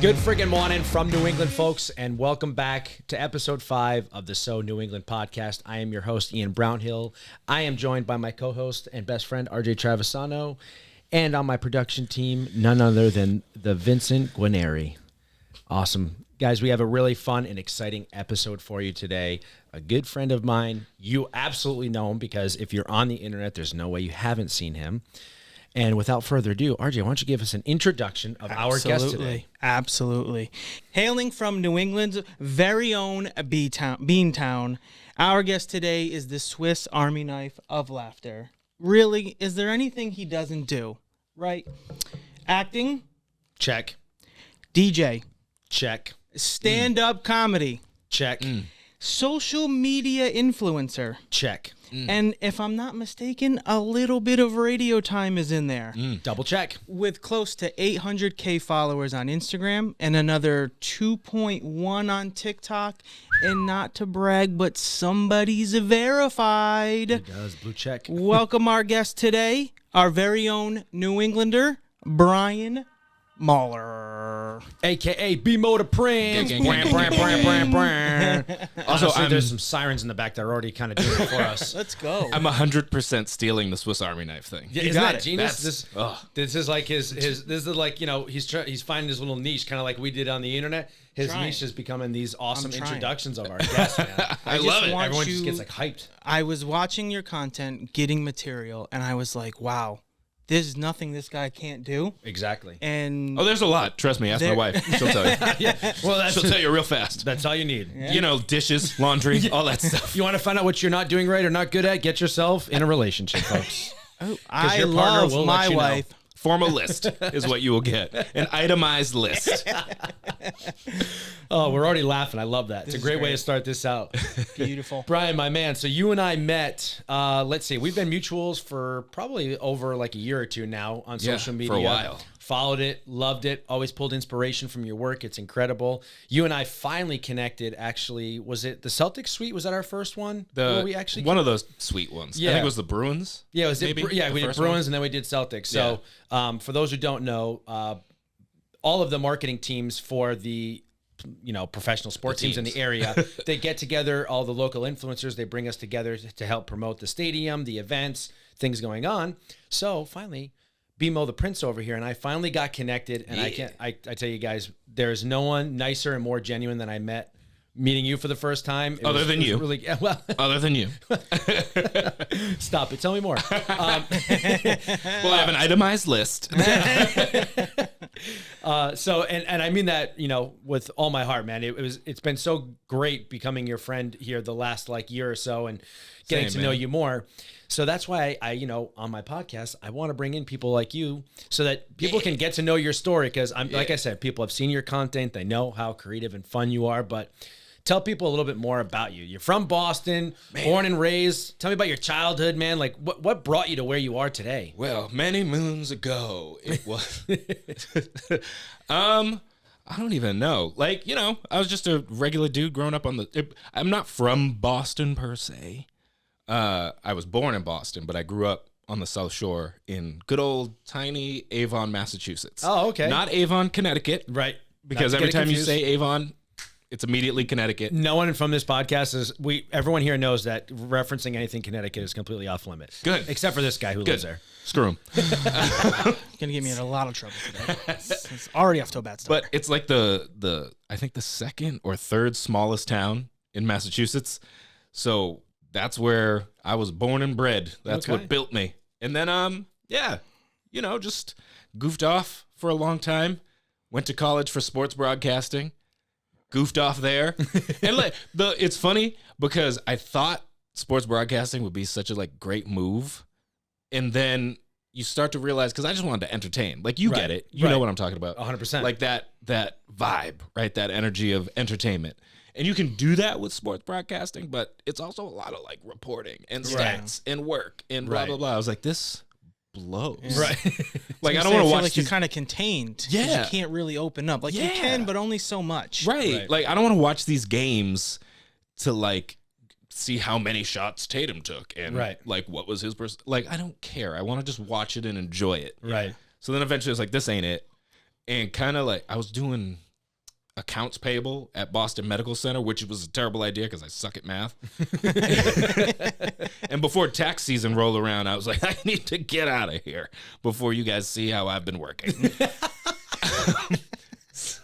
Good friggin' morning from New England, folks, and welcome back to episode 5 of the So New England podcast. I am your host, Ian Brownhill. I am joined by my co-host and best friend, RJ Travisano, and on my production team, none other than the Vincent Guarneri. Awesome. Guys, we have a really fun and exciting episode for you today. A good friend of mine, you absolutely know him because if you're on the internet, there's no way you haven't seen him. And without further ado, RJ, why don't you give us an introduction of our guest today? Absolutely. Hailing from New England's very own Beantown, our guest today is the Swiss Army knife of laughter. Really, is there anything he doesn't do? Right? Acting? Check. DJ? Check. Stand-up comedy? Check. Social media influencer? Check. And if I'm not mistaken, a little bit of radio time is in there. Double check. With close to 800K followers on Instagram and another 2.1 on TikTok. And not to brag, but somebody's verified. It does. Blue check. Welcome our guest today, our very own New Englander, Brian Mahler. A.K.A. B-Mo the Prince. Also, there's some sirens in the back that are already kind of doing it for us. Let's go. I'm 100% stealing the Swiss Army knife thing. Yeah, isn't that it. genius? This is like his. This is like, you know, he's finding his little niche, kind of like we did on the internet. His niche is becoming these awesome introductions of our guests, man. I love it. Everyone just gets like hyped. I was watching your content, getting material, and I was like, wow, there's nothing this guy can't do. Exactly. And Oh, there's a lot. Trust me. Ask my wife. She'll tell you. Well, She'll tell you real fast. That's all you need. Yeah. You know, dishes, laundry, all that stuff. You want to find out what you're not doing right or not good at? Get yourself in a relationship, folks. I your partner love will my let you know. wife. Form a list is what you will get. An itemized list. Oh, we're already laughing. I love that. It's a is great way great. to start this out. Beautiful. Brian, my man, so you and I met, let's see, we've been mutuals for probably over like a year or two now on social media. for a while. Followed it, loved it, always pulled inspiration from your work. It's incredible. You and I finally connected, actually. Was it the Celtics suite? Was that our first one? Where we actually One of those sweet ones. Yeah. I think it was the Bruins. Yeah, it was maybe, we did first Bruins one. and then we did Celtics. So for those who don't know, all of the marketing teams for the professional sports teams in the area, they get together, all the local influencers, they bring us together to help promote the stadium, the events, things going on. So finally, B-Mo the Prince over here and I finally got connected, and I tell you guys, there's no one nicer and more genuine than I met meeting you for the first time. Other than you. Really, Other than you. Stop it. Tell me more. Well, I have an itemized list. So I mean that, with all my heart, man. It's been so great becoming your friend here the last year or so and getting to know you more. So that's why I on my podcast, I want to bring in people like you so that people can get to know your story. Because like I said, people have seen your content. They know how creative and fun you are, but tell people a little bit more about you. You're from Boston, born and raised. Tell me about your childhood, man. Like what brought you to where you are today? Well, many moons ago, it was. I don't even know. I was just a regular dude growing up I'm not from Boston per se. I was born in Boston, but I grew up on the South Shore in good old tiny Avon, Massachusetts. Oh, okay. Not Avon, Connecticut. Right. Because every time you say Avon, it's immediately Connecticut. No one from this podcast everyone here knows that referencing anything Connecticut is completely off limits. Good. Except for this guy who lives there. Screw him. Gonna get me in a lot of trouble today. It's already off to a bad start. But it's like I think the second or third smallest town in Massachusetts. So that's where I was born and bred. That's what built me. And then, just goofed off for a long time. Went to college for sports broadcasting. Goofed off there. And it's funny because I thought sports broadcasting would be such a great move. And then you start to realize, because I just wanted to entertain. You get it. You know what I'm talking about. 100%. Like that vibe, right? That energy of entertainment. And you can do that with sports broadcasting, but it's also a lot of reporting and stats and work and blah, blah, blah. I was like, this blows. Right. I don't want to watch you're kind of contained. Yeah. You can't really open up. You can, but only so much. Right. I don't want to watch these games to see how many shots Tatum took and what was his I don't care. I want to just watch it and enjoy it. Right. So then eventually I was like, this ain't it. And kind of I was doing accounts payable at Boston Medical Center, which was a terrible idea because I suck at math. And before tax season rolled around, I was like, I need to get out of here before you guys see how I've been working.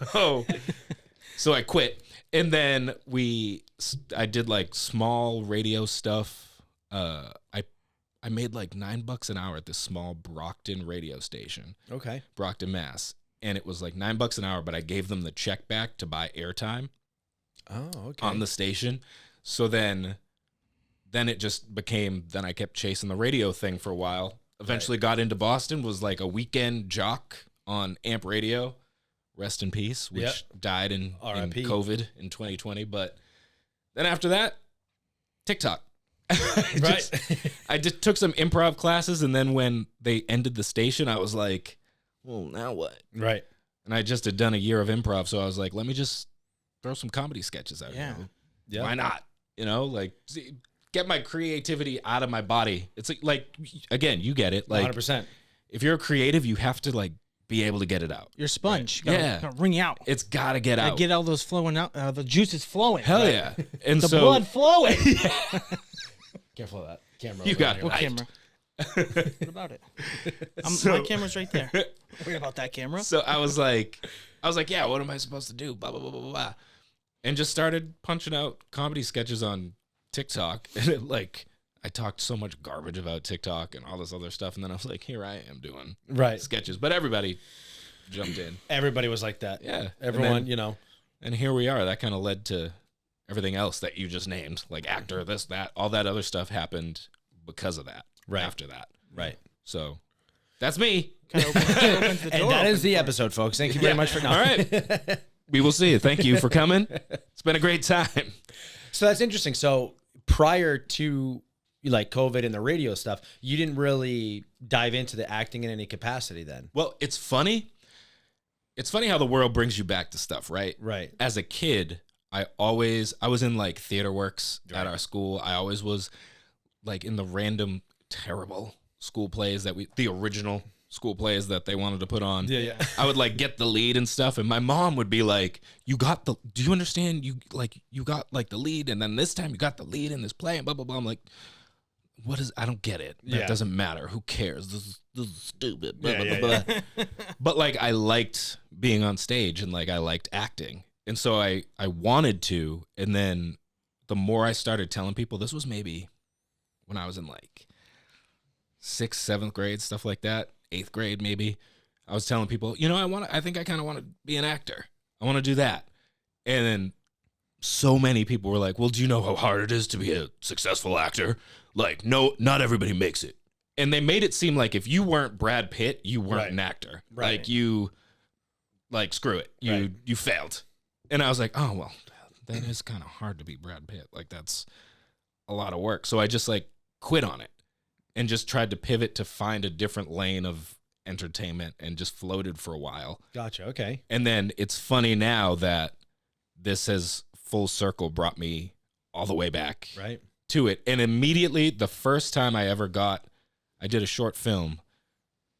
So I quit. And then I did like small radio stuff. I made like $9 an hour at this small Brockton radio station. Okay. Brockton, Mass. And it was like $9 an hour, but I gave them the check back to buy airtime. Oh, okay. On the station. So then it just became, then I kept chasing the radio thing for a while. Eventually got into Boston, was like a weekend jock on AMP Radio. Rest in peace, which died in COVID in 2020. But then after that, TikTok. I just took some improv classes, and then when they ended the station, I was like, well, now what? Right. And I just had done a year of improv, so I was like, let me just throw some comedy sketches out. Yeah. Yeah. Why not? Like get my creativity out of my body. It's like again, you get it. Like 100%. If you're a creative, you have to like be able to get it out. You're a sponge. Right. Gotta wring out. It's got to get out. Get all those flowing out. The juices flowing. Hell yeah. And the blood flowing. Careful of that camera. You got it. What right. camera? What about it? My camera's right there. Worry about that camera. So I was like, yeah, what am I supposed to do? Blah, blah, blah, blah, blah. And just started punching out comedy sketches on TikTok. And I talked so much garbage about TikTok and all this other stuff. And then I was like, here I am doing sketches. But everybody jumped in. Everybody was like that. Yeah. Everyone, And here we are. That kind of led to everything else that you just named. Like actor, this, that, all that other stuff happened because of that. Right. After that. Right. So that's me. Kind of opens the door. And that is the episode, folks. Thank you very much for coming. All right. We will see you. Thank you for coming. It's been a great time. So that's interesting. So prior to like COVID and the radio stuff, you didn't really dive into the acting in any capacity then. Well, it's funny. It's funny how the world brings you back to stuff, right? Right. As a kid, I was in like theater works at our school. I always was like in the random terrible school plays the original school plays that they wanted to put on. Yeah. I would like get the lead and stuff, and my mom would be like, do you understand? You got like the lead, and then this time you got the lead in this play, and blah, blah, blah. I'm like, I don't get it. That doesn't matter. Who cares? This is stupid. Blah, blah, blah, blah. But like, I liked being on stage, and like, I liked acting. And so I wanted to, and then the more I started telling people, this was maybe when I was in like 6th, 7th grade, stuff like that, 8th grade maybe, I was telling people, I think I kind of want to be an actor. I want to do that. And then so many people were like, well, do you know how hard it is to be a successful actor? Like, no, not everybody makes it. And they made it seem like if you weren't Brad Pitt, you weren't an actor. Right. Like, screw it. You failed. And I was like, oh, well, that is kind of hard to be Brad Pitt. Like, that's a lot of work. So I just like quit on it and just tried to pivot to find a different lane of entertainment and just floated for a while. Gotcha. Okay. And then it's funny now that this has full circle brought me all the way back to it. And immediately the first time I did a short film.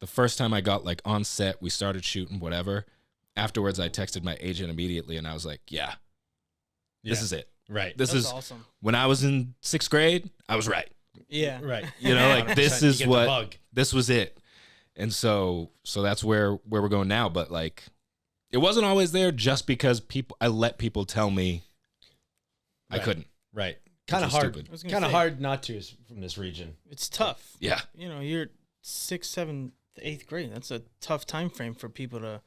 The first time I got like on set, we started shooting, whatever. Afterwards, I texted my agent immediately and I was like, yeah, this is it. Right. This That's is awesome. When I was in 6th grade, I was right. Yeah. Right. Like this is what this was it. And so that's where we're going now. But like, it wasn't always there just because I let people tell me I couldn't. Right. Kind of hard. Stupid. Kind of hard not to from this region. It's tough. Yeah. You're 6th, 7th, 8th grade. That's a tough time frame for people to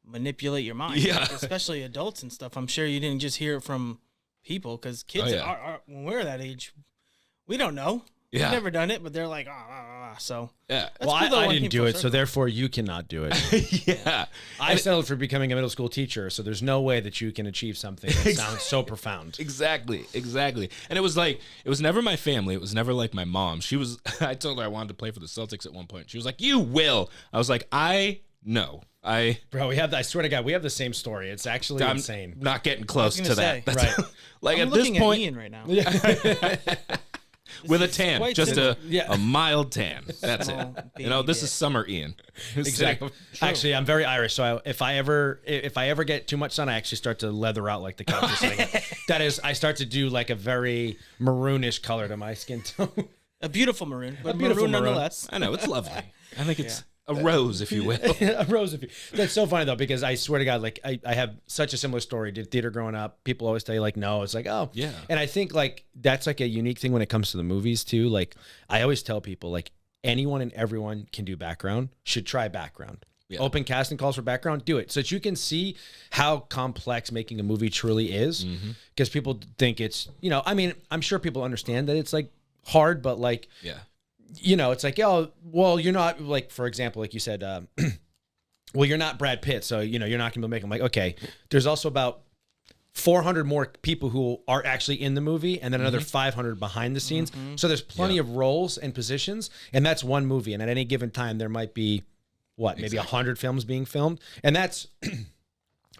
manipulate your mind. Yeah. Like, especially adults and stuff. I'm sure you didn't just hear it from people because kids are when we're that age, we don't know. Yeah. We've never done it, but they're like, so. Yeah. Well, I didn't do it, so therefore you cannot do it. Yeah. I settled for becoming a middle school teacher, so there's no way that you can achieve something that sounds so profound. Exactly. And it was like, it was never my family. It was never like my mom. I told her I wanted to play for the Celtics at one point. She was like, you will. I was like, Bro, I swear to God, we have the same story. It's actually insane. Not getting close to that. Right. Like I'm at this looking point, at Ian right now. with a tan, quite just simple. a mild tan. That's it. Small This baby is summer, Ian. Exactly. Actually, I'm very Irish, so if I ever get too much sun, I actually start to leather out like the couch is sitting. That is, I start to do like a very maroonish color to my skin tone. A beautiful maroon, but beautiful maroon maroon. nonetheless. I know, it's lovely. I think it's a rose, if you will. A rose of you. That's so funny though, because I swear to God, like I have such a similar story. Did theater growing up. People always tell you like, no, it's like, oh Yeah. And I think like that's like a unique thing when it comes to the movies too. Like I always tell people like anyone and everyone can do background, should try background. Yeah. Open casting calls for background, do it so that you can see how complex making a movie truly is. Because people think it's, I mean, I'm sure people understand that it's like hard, but like, Yeah. It's like, oh, well, you're not like, for example, like you said, well, you're not Brad Pitt, so you're not going to be making. I'm like, okay, there's also about 400 more people who are actually in the movie, and then another 500 behind the scenes. So there's plenty of roles and positions, and that's one movie. And at any given time, there might be maybe 100 films being filmed, and that's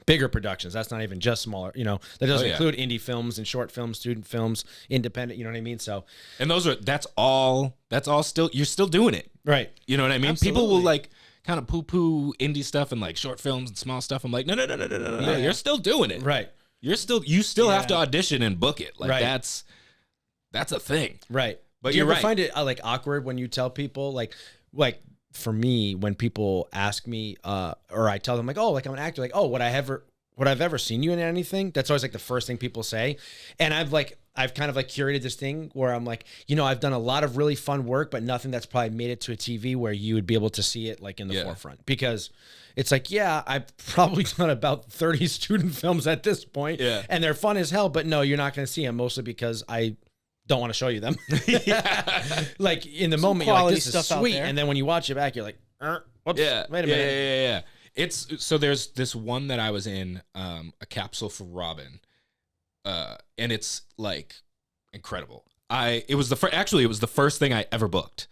bigger productions. That's not even just smaller. That doesn't include indie films and short films, student films, independent. You know what I mean? So, and that's all still, you're still doing it. Right. You know what I mean? Absolutely. People will like kind of poo-poo indie stuff and like short films and small stuff. I'm like, no. Yeah. You're still doing it. Right. You still have to audition and book it. Like Right. that's a thing. Right. But Do you you're ever right. find it like awkward when you tell people like for me, when people ask me or I tell them like, oh, like I'm an actor, like, oh, would I've ever seen you in anything? That's always like the first thing people say. And I've kind of like curated this thing where I'm like, I've done a lot of really fun work, but nothing that's probably made it to a TV where you would be able to see it like in the forefront, because it's like, yeah, I've probably done about 30 student films at this point, and they're fun as hell, but no, you're not going to see them, mostly because I don't want to show you them. Like in the moment, you're like, this is sweet. And then when you watch it back, you're like, whoops, Yeah. wait a minute. Yeah. It's so there's this one that I was in, a capsule for Robin, and it's like incredible. It was the first thing I ever booked.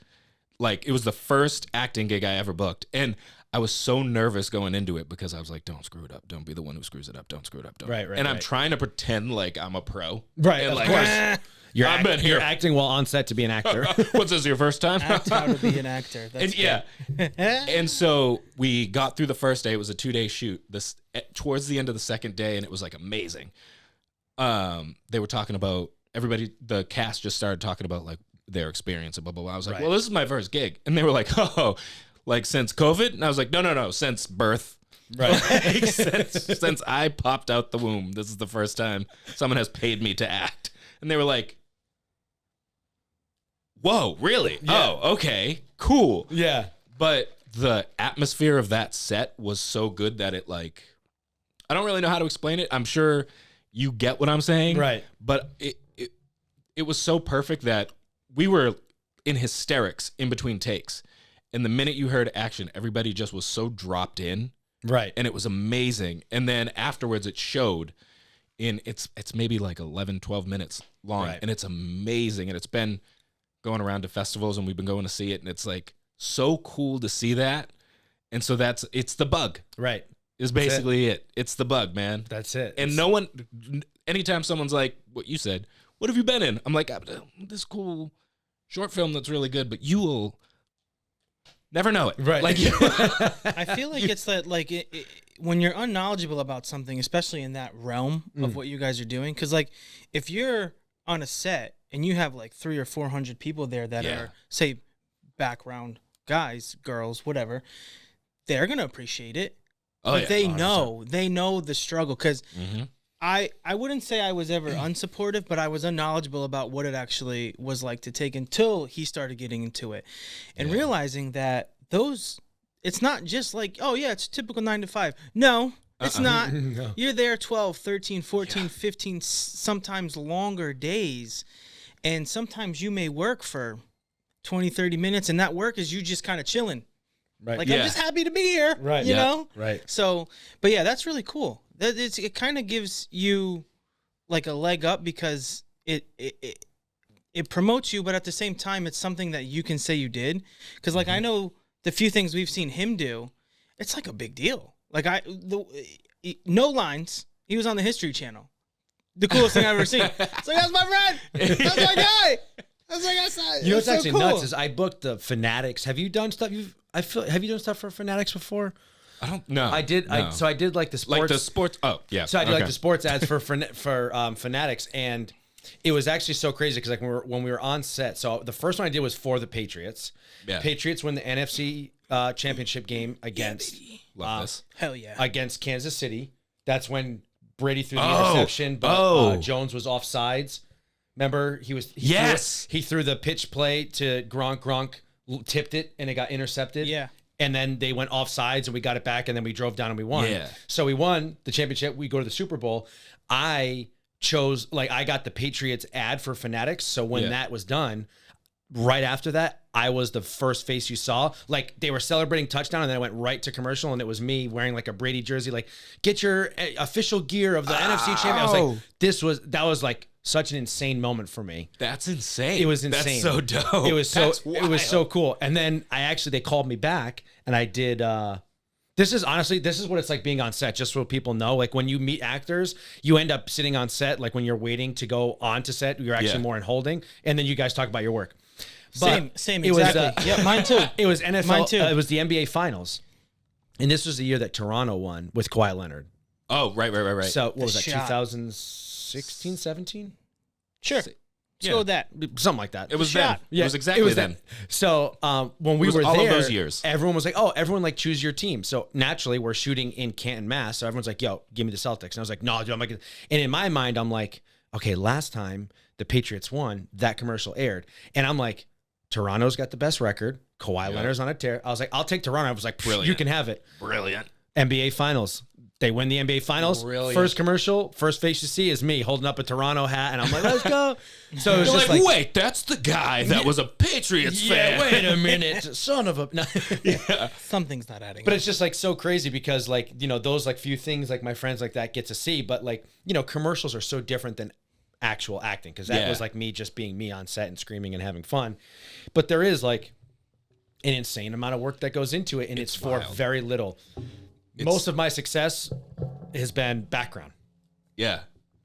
Like it was the first acting gig I ever booked, and I was so nervous going into it because I was like, don't screw it up. Don't be the one who screws it up. Don't screw it up. Don't. Right. And I'm trying to pretend like I'm a pro. Right. And Of like, course. You're acting while on set to be an actor. What's this, your first time? Act how to be an actor. That's And so we got through the first day. It was a 2-day shoot. Towards the end of the second day, and it was like amazing. They were talking about the cast just started talking about like their experience and blah blah blah. I was like, well, this is my first gig, and they were like, oh, like since COVID, and I was like, no, since birth. Right. Like, since I popped out the womb, this is the first time someone has paid me to act. And they were like, whoa, really? Yeah. Oh, okay, cool. Yeah. But the atmosphere of that set was so good that it like, I don't really know how to explain it. I'm sure you get what I'm saying. Right. But it was so perfect that we were in hysterics in between takes. And the minute you heard action, everybody just was so dropped in. Right. And it was amazing. And then afterwards it showed it's maybe like 11, 12 minutes long. Right. And it's amazing. And it's been going around to festivals and we've been going to see it. And it's like so cool to see that. And so it's the bug. Right. Is basically it. It's the bug, man. That's it. And anytime someone's like, what you said, what have you been in? I'm like, this cool short film that's really good, but you will never know it. Right. Like, I feel like it's that like when you're unknowledgeable about something, especially in that realm of what you guys are doing, because like if you're on a set and you have like 300 or 400 people there that are say background guys, girls, whatever, they're gonna appreciate it. But they 100%. know the struggle, because I wouldn't say I was ever unsupportive, but I was unknowledgeable about what it actually was like to take until he started getting into it and realizing that it's not just like, oh yeah, it's typical 9 to 5. No, it's not. No. You're there 12, 13, 14, 15, sometimes longer days. And sometimes you may work for 20, 30 minutes, and that work is you just kind of chilling. Right. Like, I'm just happy to be here. Right. You know? Right. So, but yeah, that's really cool. It kind of gives you like a leg up, because it promotes you, but at the same time, it's something that you can say you did. Because like I know the few things we've seen him do, it's like a big deal. Like no lines. He was on the History Channel. The coolest thing I've ever seen. It's like, that's my friend. That's my guy. I was like, I saw it. You know what's It's so actually cool. nuts is I booked the Fanatics. Have you done stuff? Have you done stuff for Fanatics before? I don't know. I did. No. So I did like the sports. Like the sports. Oh, yeah. So I did like Okay. the sports ads for Fanatics, and it was actually so crazy because like when we were on set. So the first one I did was for the Patriots. Yeah. Patriots win the NFC championship game against Love this. Hell yeah. against Kansas City. That's when Brady threw the Oh. interception, but Oh. Jones was offsides. Remember, he Yes. threw the pitch play to Gronk. Gronk tipped it and it got intercepted. Yeah. And then they went offsides and we got it back and then we drove down and we won. Yeah. So we won the championship. We go to the Super Bowl. I got the Patriots ad for Fanatics. So when Yeah. that was done, right after that, I was the first face you saw. Like they were celebrating touchdown and then I went right to commercial and it was me wearing like a Brady jersey, like get your official gear of the NFC champion. I was like, that was like such an insane moment for me. That's insane. It was insane. That's so dope. It was That's so wild. cool. And then they called me back and I did this is what it's like being on set, just so people know. Like when you meet actors, you end up sitting on set, like when you're waiting to go on to set, you're actually Yeah. more in holding, and then you guys talk about your work. But Same, it was, exactly. Yeah, mine too. It was NFL. Mine too. It was the NBA Finals, and this was the year that Toronto won with Kawhi Leonard. Oh, right. So what was that? shot. 2016, 17, Sure. Let's Yeah. go with that. something like that. It was shot. then. It was exactly then. So when we was were all of there, those years. everyone was like, "Oh, everyone like choose your team." So naturally, we're shooting in Canton, Mass. So everyone's like, "Yo, give me the Celtics." And I was like, "No, dude, I'm like," and in my mind, I'm like, "Okay, last time the Patriots won, that commercial aired," and I'm like, "Toronto's got the best record. Kawhi Leonard's on a tear." I was like, "I'll take Toronto." I was like, Brilliant. "You can have it." Brilliant. NBA Finals. They win the NBA Finals. Brilliant. First commercial, first face you see is me holding up a Toronto hat, and I'm like, "Let's go." So it was You're just like, like, wait, that's the guy that was a Patriots fan. yeah, wait a minute, son of a. No. Something's not adding But up. it's just like so crazy because like, you know, those like few things like my friends like that get to see, but like, you know, commercials are so different than actual acting because that Yeah. was like me just being me on set and screaming and having fun. But there is like an insane amount of work that goes into it and it's for wild. very little. Most of my success has been background. Yeah.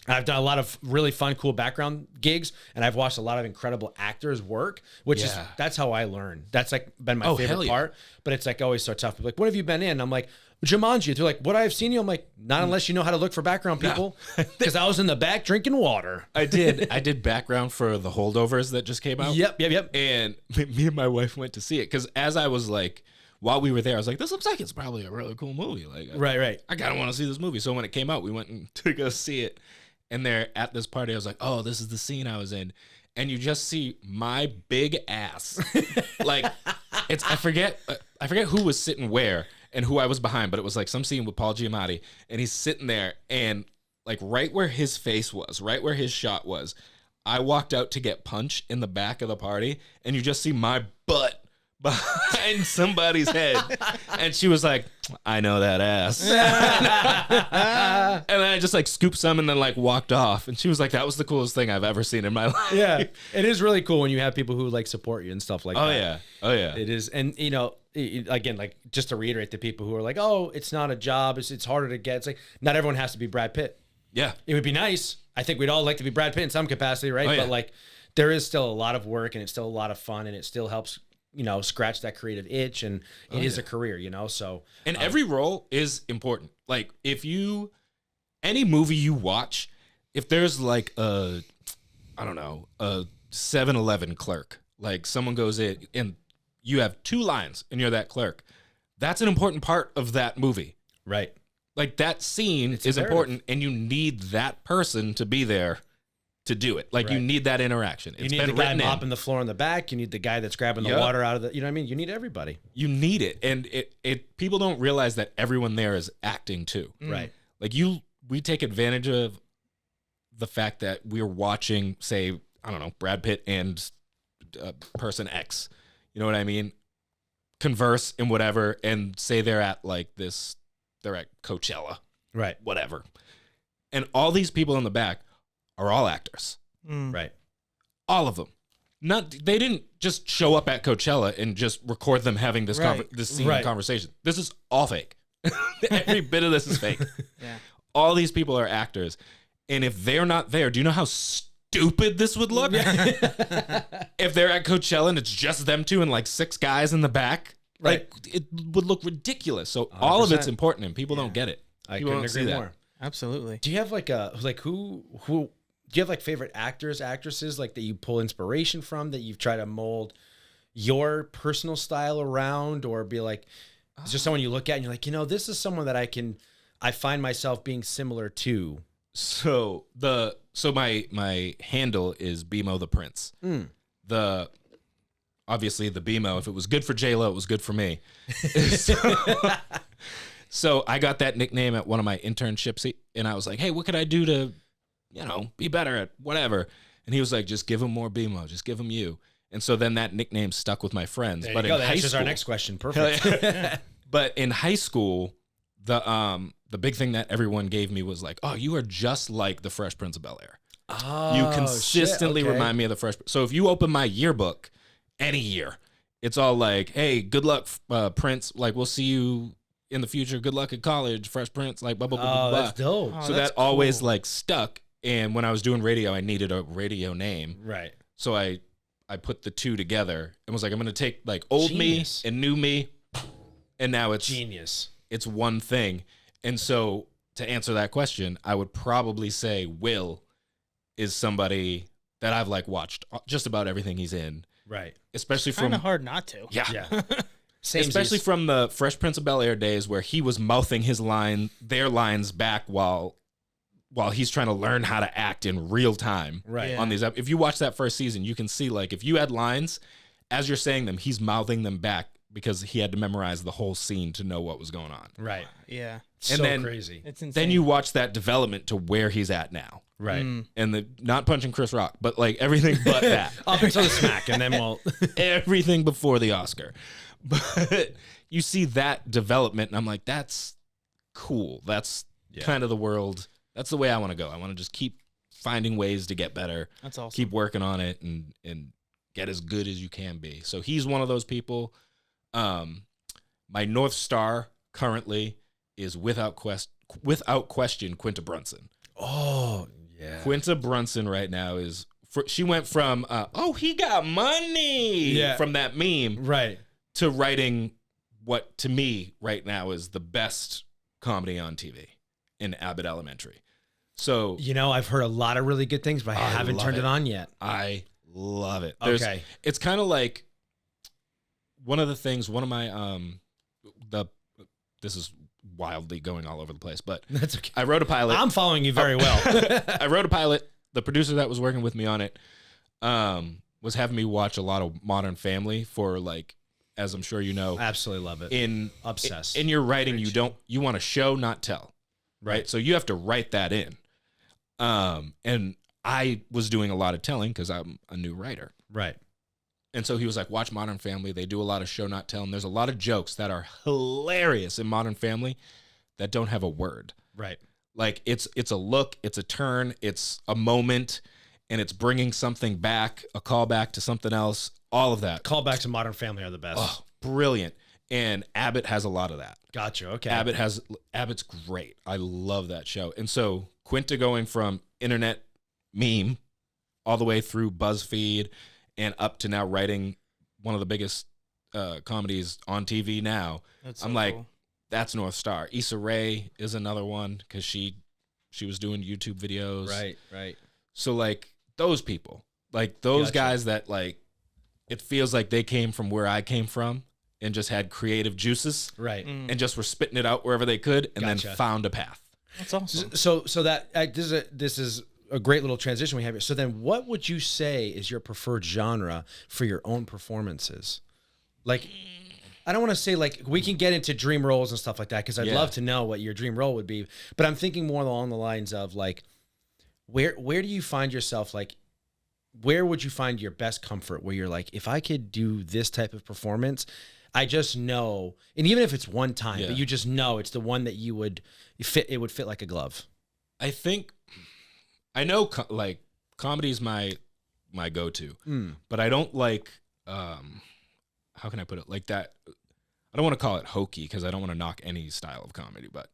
I've done a lot of really fun, cool background gigs, and I've watched a lot of incredible actors work, which is Yeah. that's how I learn. That's like been my Oh, hell favorite yeah. part. But it's like always so tough. Like, what have you been in? I'm like, Jumanji. They're like, what I've seen you. I'm like, not unless you know how to look for background people, because I was in the back drinking water. I did background for the holdovers that just came out. Yep. And me and my wife went to see it because as I was like, while we were there, I was like, this looks like it's probably a really cool movie. Like, Right. I kind of want to see this movie. So when it came out, we went to go see it. And they're at this party. I was like, oh, this is the scene I was in. And you just see my big ass. Like, I forget who was sitting where and who I was behind, but it was like some scene with Paul Giamatti. And he's sitting there and like right where his face was, right where his shot was, I walked out to get punch in the back of the party. And you just see my butt behind somebody's head. And she was like, I know that ass. And then I just like scooped some and then like walked off. And she was like, that was the coolest thing I've ever seen in my life. Yeah. It is really cool when you have people who like support you and stuff like Oh that. yeah. Oh yeah. It is. And you know, again, like just to reiterate the people who are like, oh, it's not a job. It's harder to get. It's like, not everyone has to be Brad Pitt. Yeah. It would be nice. I think we'd all like to be Brad Pitt in some capacity, right? Oh, yeah. But like, there is still a lot of work and it's still a lot of fun and it still helps, you know, scratch that creative itch and it is a career, you know? So, And every role is important. Like any movie you watch, if there's like a 7-Eleven clerk, like someone goes in and you have 2 lines and you're that clerk, that's an important part of that movie. right. Like that scene is imperative. important and you need that person to be there to do it. Like you Right. need that interaction. You It's need been the guy written in. mopping the floor in the back. You need the guy that's grabbing the Yep. water out of the, you know what I mean? You need everybody. You need it. And it people don't realize that everyone there is acting too. Right. Like we take advantage of the fact that we're watching, say, I don't know, Brad Pitt and person X, you know what I mean? Converse and whatever, and say they're at Coachella, Right. whatever. And all these people in the back are all actors. Right. All of them. They didn't just show up at Coachella and just record them having this Right. this scene Right. conversation. This is all fake. Every bit of this is fake. Yeah. All these people are actors. And if they're not there, do you know how stupid this would look if they're at Coachella and it's just them two and like 6 guys in the back. Right. Like it would look ridiculous. So all of it's important and people don't get it. I People couldn't don't see agree that. more. Absolutely. Do you have like who do you have like favorite actors, actresses like that you pull inspiration from that you've tried to mold your personal style around, or be like, is there someone you look at and you're like, this is someone that I find myself being similar to? So my handle is BMO the Prince. Obviously the BMO, if it was good for J-Lo, it was good for me. So I got that nickname at one of my internships, and I was like, hey, what could I do to, be better at whatever? And he was like, just give him more BMO, just give him you. And so then that nickname stuck with my friends. There but you go. in That high answers school, our next question. Perfect. but in high school, the big thing that everyone gave me was like, oh, you are just like the Fresh Prince of Bel-Air. Oh, You consistently shit. Okay. remind me of the Fresh. So if you open my yearbook any year, it's all like, hey, good luck, Prince. Like, we'll see you in the future. Good luck at college, Fresh Prince. Like, blah, blah, blah, blah, blah. That's dope. Oh, So that's that always cool. like stuck. And when I was doing radio, I needed a radio name. Right. So I put the two together and was like, I'm going to take like old Genius. me and new me. And now it's Genius. it's one thing. And so to answer that question, I would probably say Will is somebody that I've like watched just about everything he's in, Right. especially Kind from of hard not to. Yeah. Same. especially from the Fresh Prince of Bel-Air days where he was mouthing their lines back while he's trying to learn how to act in real time. Right. Yeah. On these, if you watch that first season, you can see like if you had lines as you're saying them, he's mouthing them back because he had to memorize the whole scene to know what was going on. Right. Yeah. So then- crazy. It's insane. Then you watch that development to where he's at now. Right. And the not punching Chris Rock, but like everything but that. Up until the smack, and then we'll. Everything before the Oscar. But you see that development, and I'm like, that's cool. That's kind of the world. That's the way I want to go. I want to just keep finding ways to get better. That's awesome. Keep working on it and get as good as you can be. So he's one of those people. My North Star currently is without question Quinta Brunson. Oh yeah. Quinta Brunson right now is she went from he got money from that meme Right. to writing what to me right now is the best comedy on TV in Abbott Elementary. So I've heard a lot of really good things, but I haven't love turned it it. on yet. I love it. Okay. It's kind of like one of the things, one of my this is wildly going all over the place, but That's okay. I wrote a pilot. I'm following you very well. I wrote a pilot. The producer that was working with me on it was having me watch a lot of Modern Family for like, as I'm sure you know, Absolutely love it. Obsessed. in your writing, you want to show, not tell, right? So you have to write that in. And I was doing a lot of telling because I'm a new writer. Right. And so he was like, watch Modern Family. They do a lot of show, not tell. And there's a lot of jokes that are hilarious in Modern Family that don't have a word. Right. Like it's a look, it's a turn, it's a moment, and it's bringing something back, a callback to something else, all of that. Callbacks to Modern Family are the best. Oh, brilliant. And Abbott has a lot of that. Gotcha. Okay. Abbott's great. I love that show. And so Quinta going from internet meme all the way through BuzzFeed and up to now writing one of the biggest comedies on TV now. That's so I'm like, cool. that's North Star. Issa Rae is another one because she was doing YouTube videos. Right. So like those people, like those Gotcha. guys that like, it feels like they came from where I came from and just had creative juices Right. and just were spitting it out wherever they could and Gotcha. then found a path. That's awesome. So that this is a great little transition we have here. So then what would you say is your preferred genre for your own performances? Like, I don't want to say like we can get into dream roles and stuff like that because I'd Yeah. love to know what your dream role would be. But I'm thinking more along the lines of like, where do you find yourself? Like, where would you find your best comfort? Where you're like, if I could do this type of performance, I just know, and even if it's one time, Yeah. but you just know it's the one that you would fit. It would fit like a glove. I think I know like comedy is my go-to, but I don't like how can I put it like that? I don't want to call it hokey because I don't want to knock any style of comedy, but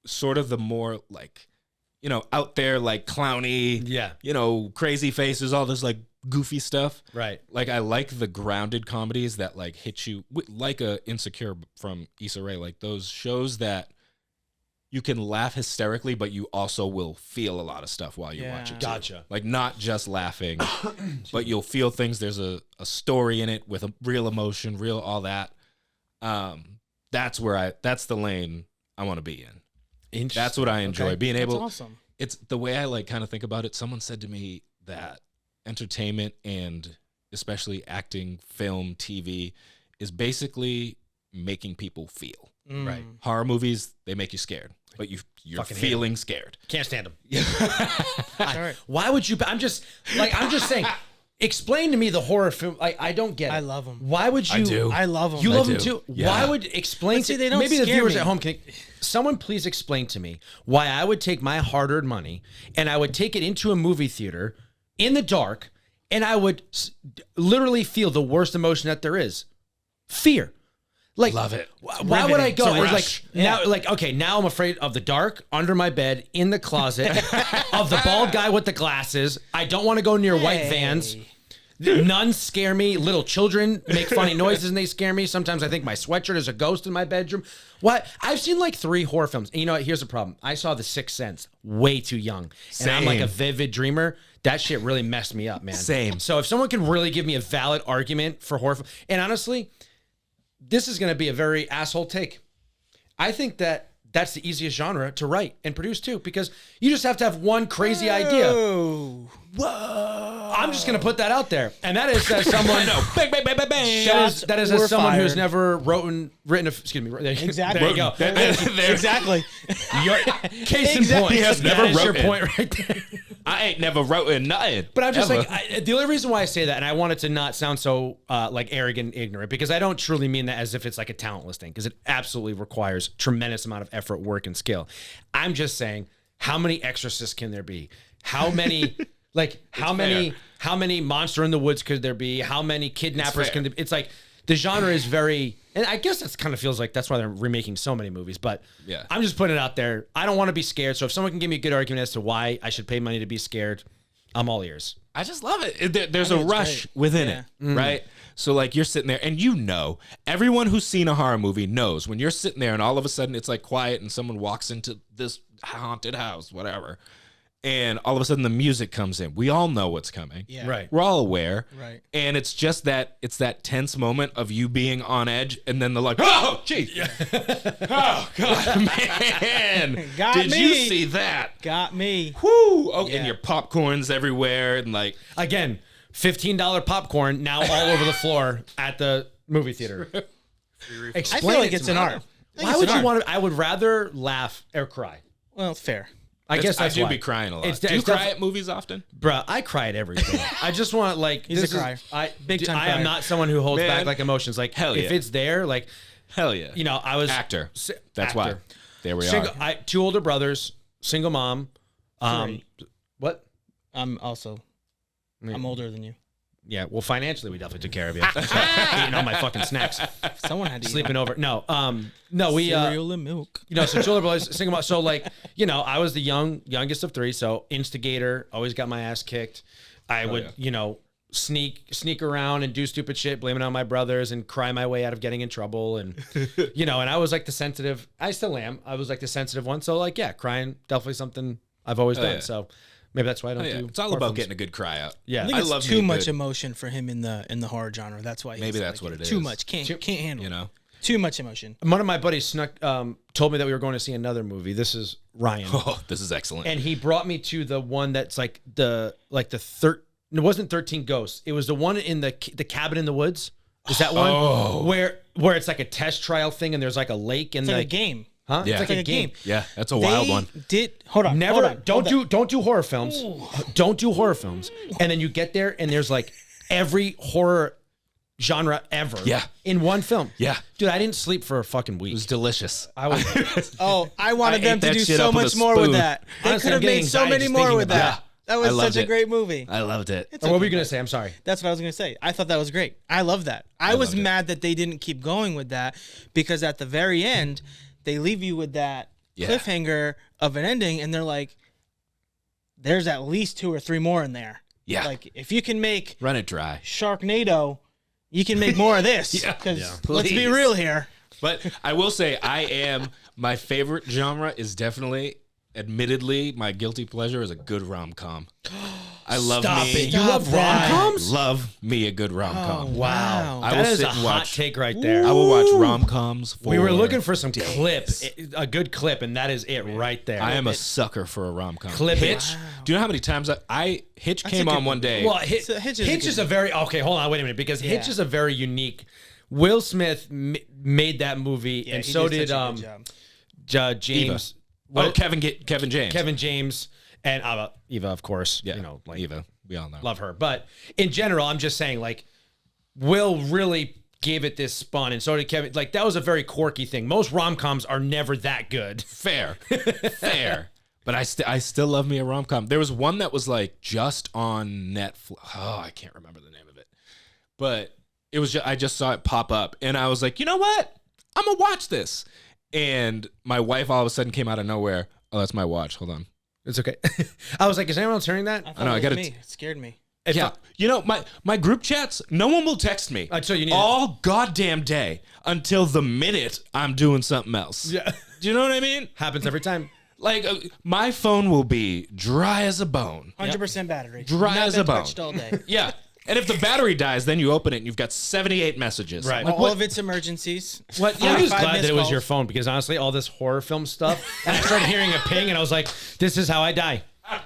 sort of the more like out there, like clowny, crazy faces, all this like goofy stuff. Right. Like I like the grounded comedies that like hit you like a Insecure from Issa Rae, like those shows that you can laugh hysterically, but you also will feel a lot of stuff while you watch it. Gotcha. Like not just laughing, but you'll feel things. There's a story in it with a real emotion, real all that. That's the lane I want to be in. That's what I enjoy. Being able. That's awesome. It's the way I like kind of think about it. Someone said to me that entertainment and especially acting, film, TV is basically making people feel. Right. Horror movies, they make you scared, but you're feeling scared. Can't stand them. Right. Why would you? I'm just saying. Explain to me the horror film. I don't get it. I love them. Why would you? I do. I love them. You love them do. too. Yeah. Why would explain? See, they don't maybe the scare viewers me. at home can. Someone please explain to me why I would take my hard-earned money and I would take it into a movie theater in the dark and I would literally feel the worst emotion that there is, fear. Like, Love it. Why would I go? It's a It's rush. like now, okay, now I'm afraid of the dark, under my bed, in the closet, of the bald guy with the glasses. I don't want to go near white vans. Nuns scare me. Little children make funny noises and they scare me. Sometimes I think my sweatshirt is a ghost in my bedroom. What? I've seen like 3 horror films. And you know what? Here's the problem. I saw The Sixth Sense way too young. And I'm like a vivid dreamer. That shit really messed me up, man. Same. So if someone can really give me a valid argument for horror, and honestly, this is going to be a very asshole take. I think that that's the easiest genre to write and produce too, because you just have to have one crazy idea. Whoa! I'm just going to put that out there, and that is as someone. Bang, bang, bang, bang, bang. That is as someone who's fired. never written. Excuse me. Exactly. There you go. Exactly. Your case in point. He has never That is your written. point right there. I ain't never wrote nothing. But I'm just ever. like, the only reason why I say that, and I want it to not sound so like arrogant and ignorant, because I don't truly mean that as if it's like a talentless thing, because it absolutely requires tremendous amount of effort, work, and skill. I'm just saying, how many exorcists can there be? How many, how many monster in the woods could there be? How many kidnappers can there be? It's like, the genre is very, and I guess that kind of feels like that's why they're remaking so many movies, but Yeah. I'm just putting it out there. I don't want to be scared. So if someone can give me a good argument as to why I should pay money to be scared, I'm all ears. I just love it. There's a rush within it, right? So like you're sitting there and everyone who's seen a horror movie knows when you're sitting there and all of a sudden it's like quiet and someone walks into this haunted house, whatever. And all of a sudden the music comes in. We all know what's coming. Yeah. Right. We're all aware. Right. And it's just it's that tense moment of you being on edge and then they're like, oh, geez. Oh, God, man. Got Did me. you see that? Got me. Whoo. Oh, Yeah. and your popcorn's everywhere and like. Again, $15 popcorn now all over the floor at the movie theater. I feel like it's an art. Why would you want to? I would rather laugh or cry. Well, fair. I guess that's I do why. be crying a lot. It's- Do you it's cry at movies often? Bruh, I cry at everything. I just want like He's this a crier. Big time I am crier. not someone who holds Man. back like emotions. Like Hell if yeah. it's there, like Hell yeah. I was Actor. That's actor. why. There we Single, are. 2 older brothers, single mom. 3. What? I'm older than you. Yeah, well, financially, we definitely took care of you. Eating all my fucking snacks, Someone had to eat sleeping over. No, we cereal and milk. so 2 older brothers, single mom. So like, I was the youngest of 3, so instigator, always got my ass kicked. I would, sneak around and do stupid shit, blame it on my brothers, and cry my way out of getting in trouble. And and I was like the sensitive. I still am. I was like the sensitive one. So like, yeah, crying definitely something I've always done. yeah. So maybe that's why I don't do. It's all horror about films. getting a good cry out. Yeah. I think I it's love too being much good. emotion for him in the horror genre. That's why Maybe that's what it Too is. much. Can't handle. it. Too much emotion. One of my buddies told me that we were going to see another movie. This is Ryan. Oh, this is excellent. And he brought me to the one that's like the it wasn't 13 Ghosts. It was the one in the cabin in the woods. Is that one? Oh. Where it's like a test trial thing and there's like a lake and It's like a game. Huh? Yeah. It's like a game. Yeah, that's a wild one. Hold on. Never hold on, don't hold on. do horror films. Don't do horror films. And then you get there and there's like every horror genre ever Yeah. in one film. Yeah. Dude, I didn't sleep for a fucking week. It was delicious. I was Oh, I wanted I them ate to that do shit so up with much a more with spoon. that. They Honestly, could I'm have getting made so anxiety many just more thinking with about that. it. That I was loved such a it. great movie. I loved it. what were you going to say? I'm sorry. That's what I was going to say. I thought that was great. I love that. I was loved it. mad that they didn't keep going with that because at the very end, they leave you with that Yeah. cliffhanger of an ending and they're like, there's at least 2 or 3 more in there. Yeah. Like if you can make Run it dry. Sharknado, you can make more of this. Yeah. Because let's be Please. real here. But I will say, my favorite genre is definitely, admittedly, my guilty pleasure is a good rom-com. I love Stop me. it. You love rom-coms? Love me a good rom-com. Wow. I That will is sit a and hot watch. take right there. I will watch rom-coms for We were looking for some days. clip, a good clip, and that is it right there. I am a sucker for a rom-com. Clip it. Hitch. Do you know how many times Hitch came a on good one day? Well, Hitch Hitch is a very okay. Hold on, wait a minute, because Hitch Yeah. is a very unique. Will Smith made that movie, and he so did did such a good job. James. Kevin James. Kevin James and Eva, of course. Yeah, You know, like Eva. We all know. love her, but in general, I'm just saying, like, Will really gave it this spun, and so did Kevin. Like, that was a very quirky thing. Most rom-coms are never that good. Fair. But I still love me a rom-com. There was one that was like just on Netflix. Oh, I can't remember the name of it. But it was I just saw it pop up and I was like, you know what? I'm gonna watch this. And my wife all of a sudden came out of nowhere. Oh, that's my watch. Hold on. It's okay. I was like, is anyone else hearing that? I thought know, I it was gotta me. It scared me. Yeah. You know, my group chats, no one will text me So you need all goddamn day until the minute I'm doing something else. Yeah. Do you know what I mean? Happens every time. Like, my phone will be dry as a bone. 100% battery. Dry Not as been a bone. touched all day. Yeah. And if the battery dies, then you open it and you've got 78 messages. Right. Like, All of its emergencies. what? I was 45 glad that missed it was calls. your phone because honestly, all this horror film stuff, and I started hearing a ping, and I was like, "This is how I die.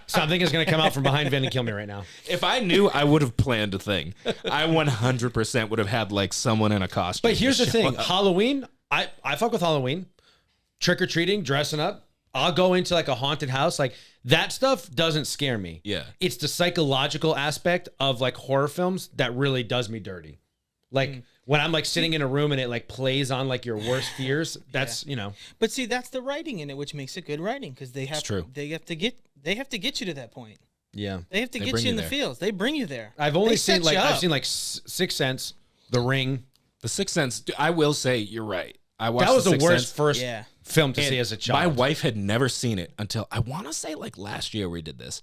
Something is going to come out from behind Vin and kill me right now." If I knew, I would have planned a thing. I 100% would have had like someone in a costume. But here's the show thing: up. Halloween. I fuck with Halloween, trick or treating, dressing up. I'll go into like a haunted house. Like that stuff doesn't scare me. Yeah. It's the psychological aspect of like horror films that really does me dirty. Like when I'm like sitting in a room and it like plays on like your worst fears. That's you know. But see, that's the writing in it, which makes it good writing because they have true. they have to get you to that point. Yeah. They have to They get bring you in you the there. feels. They bring you there. I've only They seen set like you I've up. seen like Sixth Sense, The Ring. The Sixth Sense, I will say you're right. I watched That was the Sixth worst Sense, first Yeah. film to and see as a child. My wife had never seen it until I want to say like last year we did this.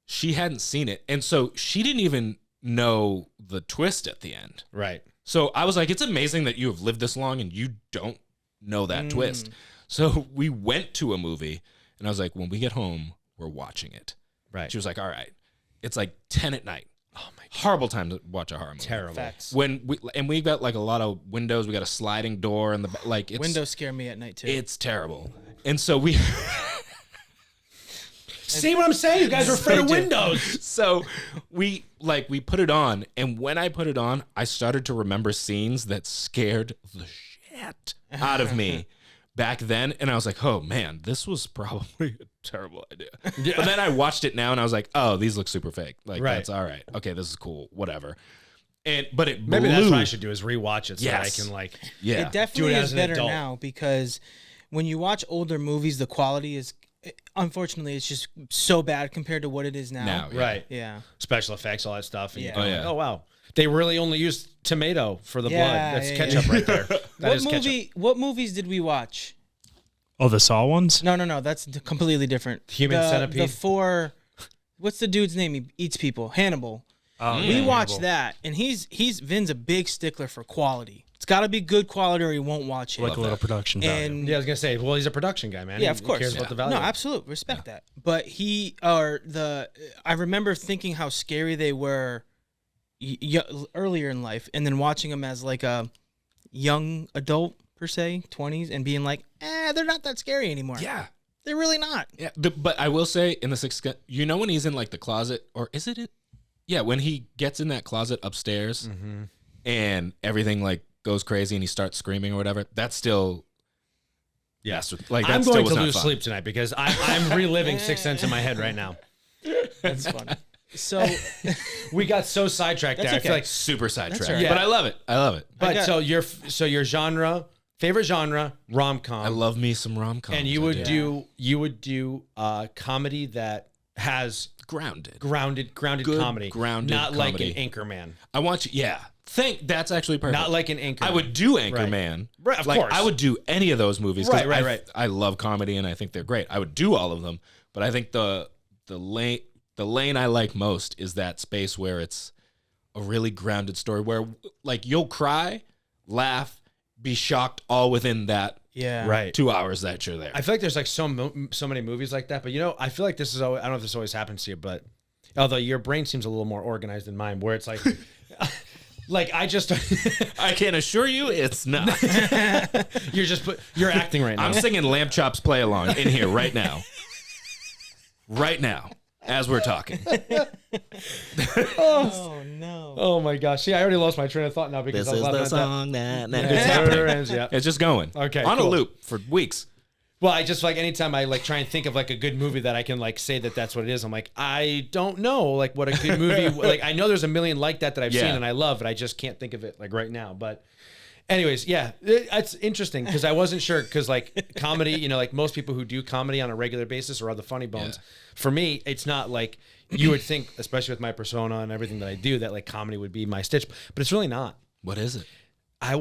She hadn't seen it. And so she didn't even know the twist at the end. Right. So I was like, it's amazing that you have lived this long and you don't know that twist. So we went to a movie and I was like, when we get home, we're watching it. Right. She was like, all right. It's like 10 at night. Oh my God. Horrible time to watch a horror movie. Terrible. Facts. When we got like a lot of windows, we got a sliding door and like it's Windows scare me at night too. it's terrible. And so we See what I'm saying? You guys are afraid of windows. so we put it on, and when I put it on, I started to remember scenes that scared the shit out of me back then, and I was like, oh man, this was probably a terrible idea. Yeah. But then I watched it now and I was like, oh, these look super fake. Like Right. that's all right. Okay, this is cool. Whatever. But it Maybe blew. that's what I should do is rewatch it so that I Yes. can like Yeah. It definitely Do it as is an better adult. now because when you watch older movies, the quality is, unfortunately, it's just so bad compared to what it is now. Now, yeah. right. Yeah. Special effects, all that stuff. And you Yeah. go, Oh, yeah. oh wow. They really only used tomato for the Yeah, blood. That's yeah, ketchup yeah. right there. That What is movie? What movies did we watch? Oh, the Saw ones? No, that's completely different. Human The Centipede? 4. What's the dude's name? He eats people. Hannibal. Oh, We yeah, watched Hannibal. that, and Vin's a big stickler for quality. It's got to be good quality, or he won't watch it. Like a little production value. and Yeah, I was gonna say, well, he's a production guy, man. yeah, He- of course. He cares yeah. about the value. No, absolutely respect that. But I remember thinking how scary they were earlier in life, and then watching them as like a young adult per se, 20s, and being like, they're not that scary anymore. Yeah. They're really not. Yeah, but I will say in the Sixth Sense, you know when he's in like the closet, or is it? Yeah, when he gets in that closet upstairs and everything like goes crazy and he starts screaming or whatever. That's still, Yeah. like that I'm still going was to not lose fun. sleep tonight because I'm reliving Sixth Sense in my head right now. That's funny. So, We got so sidetracked there. That's I feel okay. like, Super sidetracked, all right. but I love it. I love it. but got- so your genre, favorite genre, rom com. I love me some rom com. And you would do comedy that has grounded. grounded Good, comedy, grounded not like comedy. an Anchorman, I want you. Yeah, that's actually perfect. not like an Anchorman. I would do Anchorman. Right, of like, course. I would do any of those movies. 'cause Right. I love comedy and I think they're great. I would do all of them, but I think the the lane I like most is that space where it's a really grounded story where like you'll cry, laugh, be shocked all within that Right. 2 hours that you're there. I feel like there's like so many movies like that, but I feel like this is always, I don't know if this always happens to you, but although your brain seems a little more organized than mine, where it's like, like I just, I can assure you it's not. you're acting right now. I'm singing Lamb Chops Play Along in here right now. Right now, as we're talking. Oh no. Oh my gosh. See, I already lost my train of thought now because I was laughing at that. that. It's happening. Ends, yeah. It's just going. Okay, On cool. a loop for weeks. Well, I just like anytime I like try and think of like a good movie that I can like say that that's what it is. I'm like, I don't know like what a good movie, like I know there's a million like that I've seen and I love, but I just can't think of it like right now. But anyways, yeah, it's interesting because I wasn't sure because like comedy, like most people who do comedy on a regular basis or other funny bones, for me, it's not like you would think, especially with my persona and everything that I do, that like comedy would be my stitch, but it's really not. What is it? I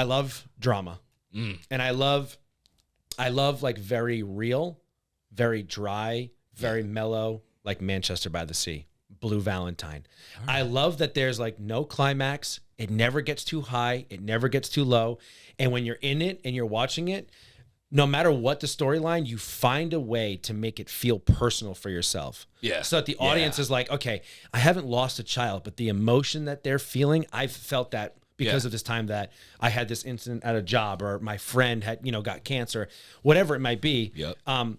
love drama and I love like very real, very dry, very mellow, like Manchester by the Sea, Blue Valentine. Right. I love that there's like no climax. It never gets too high. It never gets too low. And when you're in it and you're watching it, no matter what the storyline, you find a way to make it feel personal for yourself. Yeah. So that the audience is like, okay, I haven't lost a child, but the emotion that they're feeling, I've felt that because of this time that I had this incident at a job or my friend had, got cancer, whatever it might be. Yep. And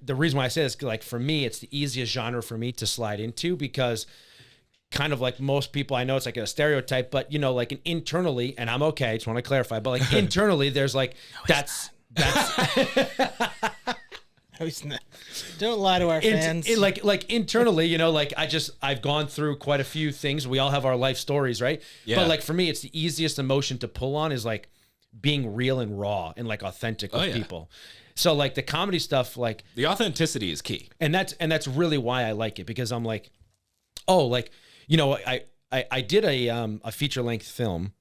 the reason why I say this, like for me, it's the easiest genre for me to slide into because kind of like most people, I know it's like a stereotype, but like internally, and I'm okay, I just want to clarify, but like internally there's like, that's Don't lie to our fans. Like internally, like I've gone through quite a few things. We all have our life stories, right? Yeah. But like for me, it's the easiest emotion to pull on is like being real and raw and like authentic with people. So like the comedy stuff, like the authenticity is key. And that's really why I like it because I'm like, I did a feature length film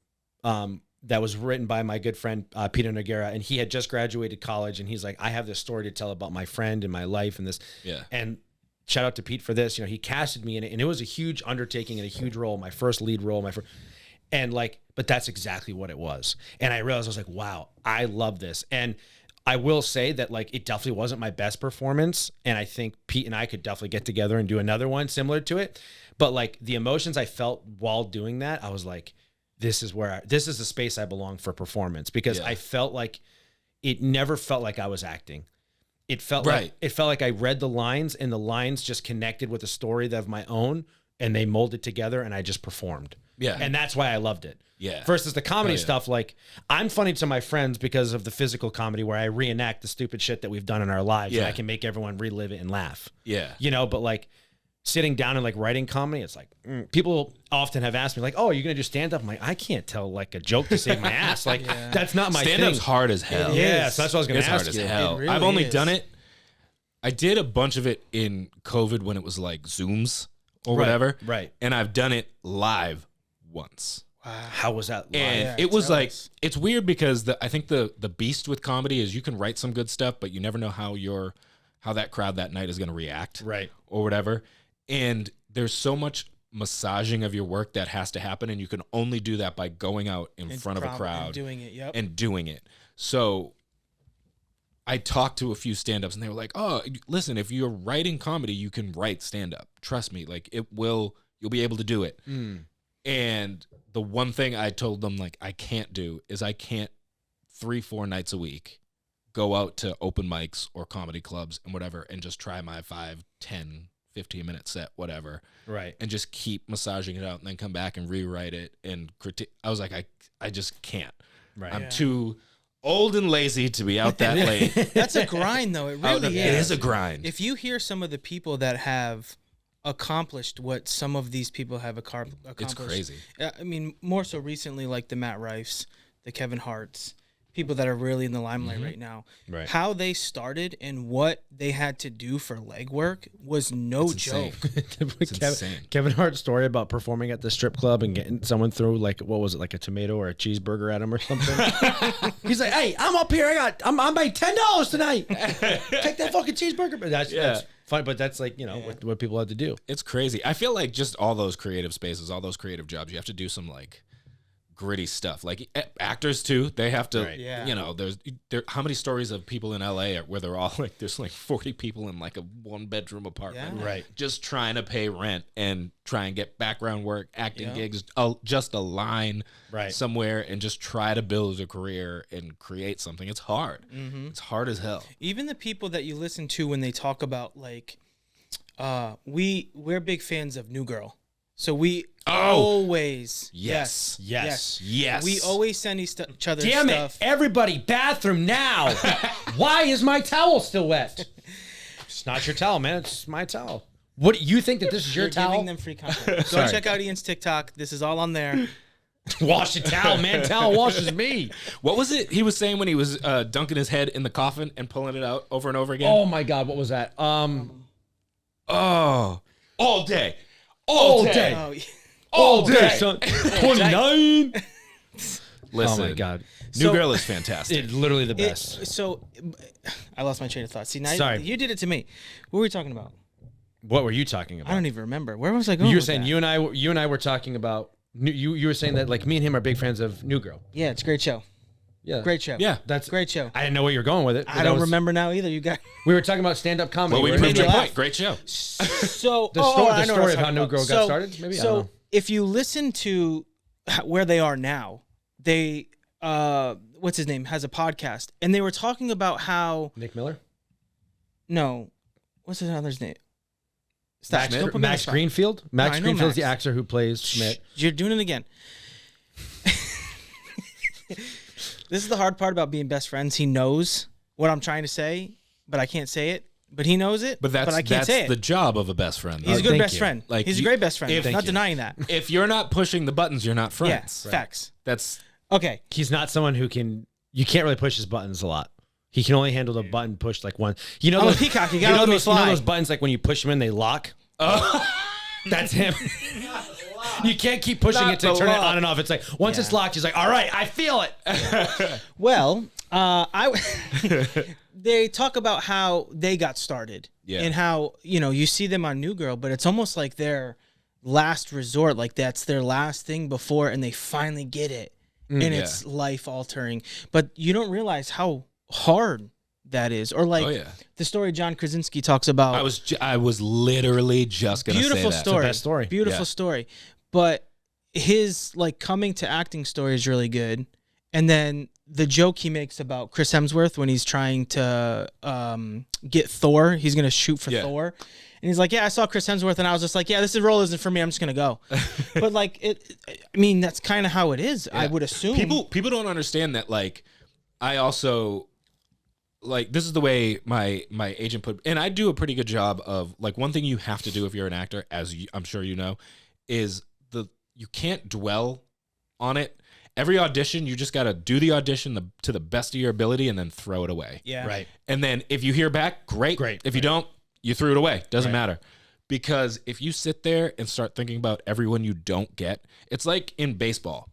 that was written by my good friend, Peter Noguera, and he had just graduated college and he's like, I have this story to tell about my friend and my life and this. Yeah. And shout out to Pete for this. He casted me in it and it was a huge undertaking and a huge role, my first lead role, but that's exactly what it was. And I realized I was like, wow, I love this. And I will say that like, it definitely wasn't my best performance. And I think Pete and I could definitely get together and do another one similar to it. But like the emotions I felt while doing that, I was like, this is the space I belong for performance because I felt like it never felt like I was acting. It felt like I read the lines and the lines just connected with a story of my own and they molded together and I just performed. Yeah. And that's why I loved it. Yeah. Versus the comedy stuff, like I'm funny to my friends because of the physical comedy where I reenact the stupid shit that we've done in our lives and I can make everyone relive it and laugh. Yeah. But like sitting down and like writing comedy, it's like people often have asked me like, oh, are you going to do stand up? I'm like, I can't tell like a joke to save my ass. Like that's not my stand up's hard as hell. Yeah. So that's what I was going to ask you. It's hard as hell. Really I've only done it. I did a bunch of it in COVID when it was like Zooms or whatever. Right. And I've done it live once. Wow. How was that live? And it was like, it's weird because I think the beast with comedy is you can write some good stuff, but you never know how that crowd that night is going to react. Right. Or whatever. And there's so much massaging of your work that has to happen. And you can only do that by going out in front of a crowd and doing it. Yep. And doing it. So I talked to a few stand-ups and they were like, oh, listen, if you're writing comedy, you can write stand-up. Trust me. Like you'll be able to do it. And the one thing I told them, like, I can't do is I can't 3-4 nights a week go out to open mics or comedy clubs and whatever and just try my 5, 10, 15-minute set, whatever. Right. And just keep massaging it out and then come back and rewrite it and critique. I was like, I just can't. Right. I'm too old and lazy to be out that late. That's a grind, though. It really is. It is a grind. If you hear some of the people that have accomplished what some of these people have accomplished. It's crazy. I mean, more so recently, like the Matt Rifes, the Kevin Harts, people that are really in the limelight right now. Right. How they started and what they had to do for legwork was no joke. Kevin Hart's story about performing at the strip club and getting someone through like what was it, like a tomato or a cheeseburger at him or something. He's like, "Hey, I'm up here. I made $10 tonight. Take that fucking cheeseburger." But that's fine. But that's like what people have to do. It's crazy. I feel like just all those creative spaces, all those creative jobs, you have to do some like gritty stuff. Like actors too, they have to. Right. Yeah. There's how many stories of people in LA where they're all like, there's like 40 people in like a 1-bedroom apartment, Yeah. Right. just trying to pay rent and try and get background work, acting gigs, just a line somewhere, and just try to build a career and create something. It's hard. It's hard as hell. Even the people that you listen to when they talk about like, we're big fans of New Girl, so we always Yes. we always send each other Damn stuff. it! Everybody, bathroom now. Why is my towel still wet? It's not your towel, man. It's my towel. What you think that this is your You're towel? giving them free content. Go check out Ian's TikTok. This is all on there. Wash the towel, man. Towel washes me. What was it he was saying when he was dunking his head in the coffin and pulling it out over and over again? Oh my God, what was that? All day. All day. Oh, All day, son. 29. Listen, Oh my God. New Girl is fantastic. It's literally the best. So I lost my train of thought. See, now Sorry. you did it to me. What were we talking about? What were you talking about? I don't even remember. Where was I going? You were with saying that? you and I were talking about you were saying that like me and him are big fans of New Girl. Yeah, it's a great show. Yeah. Great show. Yeah. That's Great show. I didn't know where you were going with it. I don't remember now either. You got We were talking about stand-up comedy. Well, we right? proved your laugh. point. Great show. so The story of how New Girl got started? Maybe? I don't know. if you listen to where they are now, they what's his name has a podcast, and they were talking about how Nick Miller? what's his other's name? Max, Don't put me on the Max spot. Greenfield? Max I know Greenfield's the Max. actor who plays Schmidt. You're doing it again. This is the hard part about being best friends. He knows what I'm trying to say, but I can't say it. But he knows it, But I can't say it. the job of a best friend. He's a good thank best you. friend. Like, He's a you- great best friend. if- Not Thank you. denying that. If you're not pushing the buttons, you're not Yeah, friends. facts. That's Okay. He's not someone who you can't really push his buttons a lot. He can only handle the button push like one. You know I'm a those, peacock. You gotta let me those, you know fly. those buttons like when you push them in, they lock? That's him. You can't keep pushing Not it to the turn it lock. on and off. It's like once it's locked, he's like, all right, I feel it. Well, they talk about how they got started and how, you see them on New Girl, but it's almost like their last resort. Like that's their last thing before, and they finally get it. And it's life altering. But you don't realize how hard that is. Or like the story John Krasinski talks about. I was literally just gonna beautiful say that. story. best story. Beautiful story. But his like coming to acting story is really good. And then the joke he makes about Chris Hemsworth when he's trying to get Thor, he's gonna shoot for Thor. And he's like, yeah, I saw Chris Hemsworth, and I was just like, yeah, this role isn't for me. I'm just gonna go. But like that's kind of how it is. I would assume People don't understand that. Like, I also like this is the way my agent put, and I do a pretty good job of like one thing you have to do if you're an actor, as I'm sure you know, is you can't dwell on it. Every audition, you just got to do the audition to the best of your ability and then throw it away. Yeah. Right. And then if you hear back, great. If you don't, you threw it away. Doesn't matter. Because if you sit there and start thinking about everyone you don't get, it's like in baseball.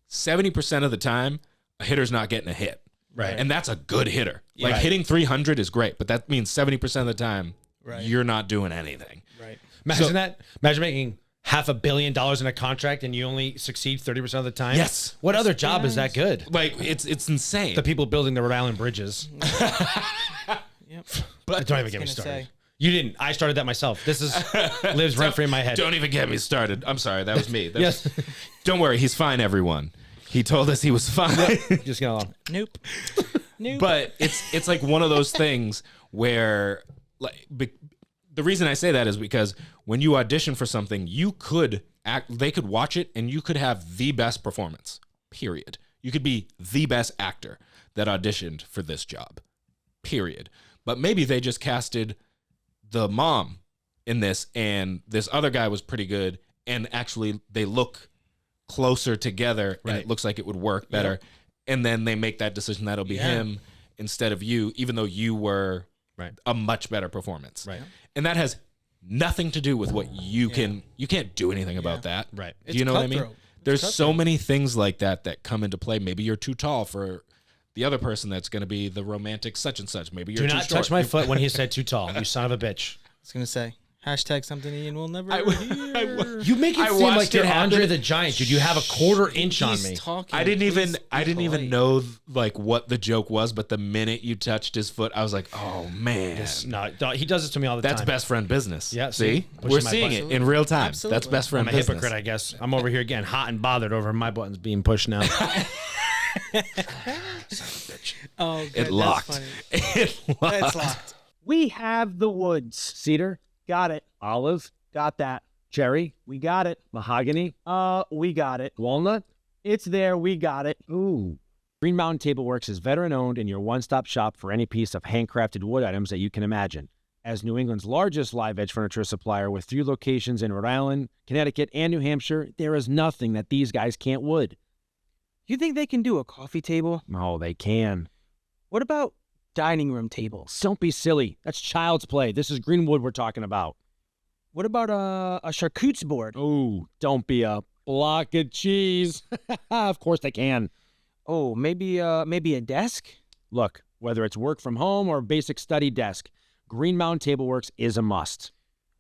70% of the time, a hitter's not getting a hit. Right. And that's a good hitter. Like Right. hitting 300 is great, but that means 70% of the time, you're not doing anything. Right. Imagine that. Imagine making $500 million in a contract and you only succeed 30% of the time. Yes. What other job is that good? Like it's insane. The people building the Rhode Island bridges. Yep. But don't even get me gonna started. say. You didn't. I started that myself. This lives rent free in my head. Don't even get me started. I'm sorry, that was me. Yes. Don't worry, he's fine, everyone. He told us he was fine. Just get along. Nope. Nope. But it's like one of those things where like the reason I say that is because when you audition for something, they could watch it and you could have the best performance. Period. You could be the best actor that auditioned for this job. Period. But maybe they just casted the mom in this and this other guy was pretty good and actually they look closer together and it looks like it would work better. and then they make that decision that'll be him instead of you, even though you were a much better performance. Right. And that has nothing to do with what you can't do anything about that. Right. Do you know what I mean? There's so many things like that come into play. Maybe you're too tall for the other person that's going to be the romantic such and such. Maybe you're Do too not short. touch my foot when he said too tall. You son of a bitch. I was going to say, hashtag something Ian will never hear. You make it I seem like watched you're it happen. Andre the Giant, dude. You have a quarter inch on me. Talking. I didn't even polite. know like what the joke was, but the minute you touched his foot, I was like, "Oh man, No, he does this to me all the that's time. best friend business." Yeah, see, pushing we're my seeing button. it in real time. Absolutely. That's best friend I'm a business. hypocrite, I guess. I'm over here getting hot and bothered over my buttons being pushed now. Oh, good. It locked. That's funny. It locked. It's locked. We have the woods. Cedar, got it. Olive, got that. Cherry, we got it. Mahogany, we got it. Walnut, it's there, we got it. Ooh. Green Mountain Table Works is veteran-owned and your one-stop shop for any piece of handcrafted wood items that you can imagine. As New England's largest live-edge furniture supplier with 3 locations in Rhode Island, Connecticut, and New Hampshire, there is nothing that these guys can't wood. You think they can do a coffee table? Oh, they can. What about dining room tables? Don't be silly. That's child's play. This is green wood we're talking about. What about a charcuterie board? Oh, don't be a block of cheese. Of course they can. Oh, maybe a desk? Look, whether it's work from home or basic study desk, Green Mountain Table Works is a must.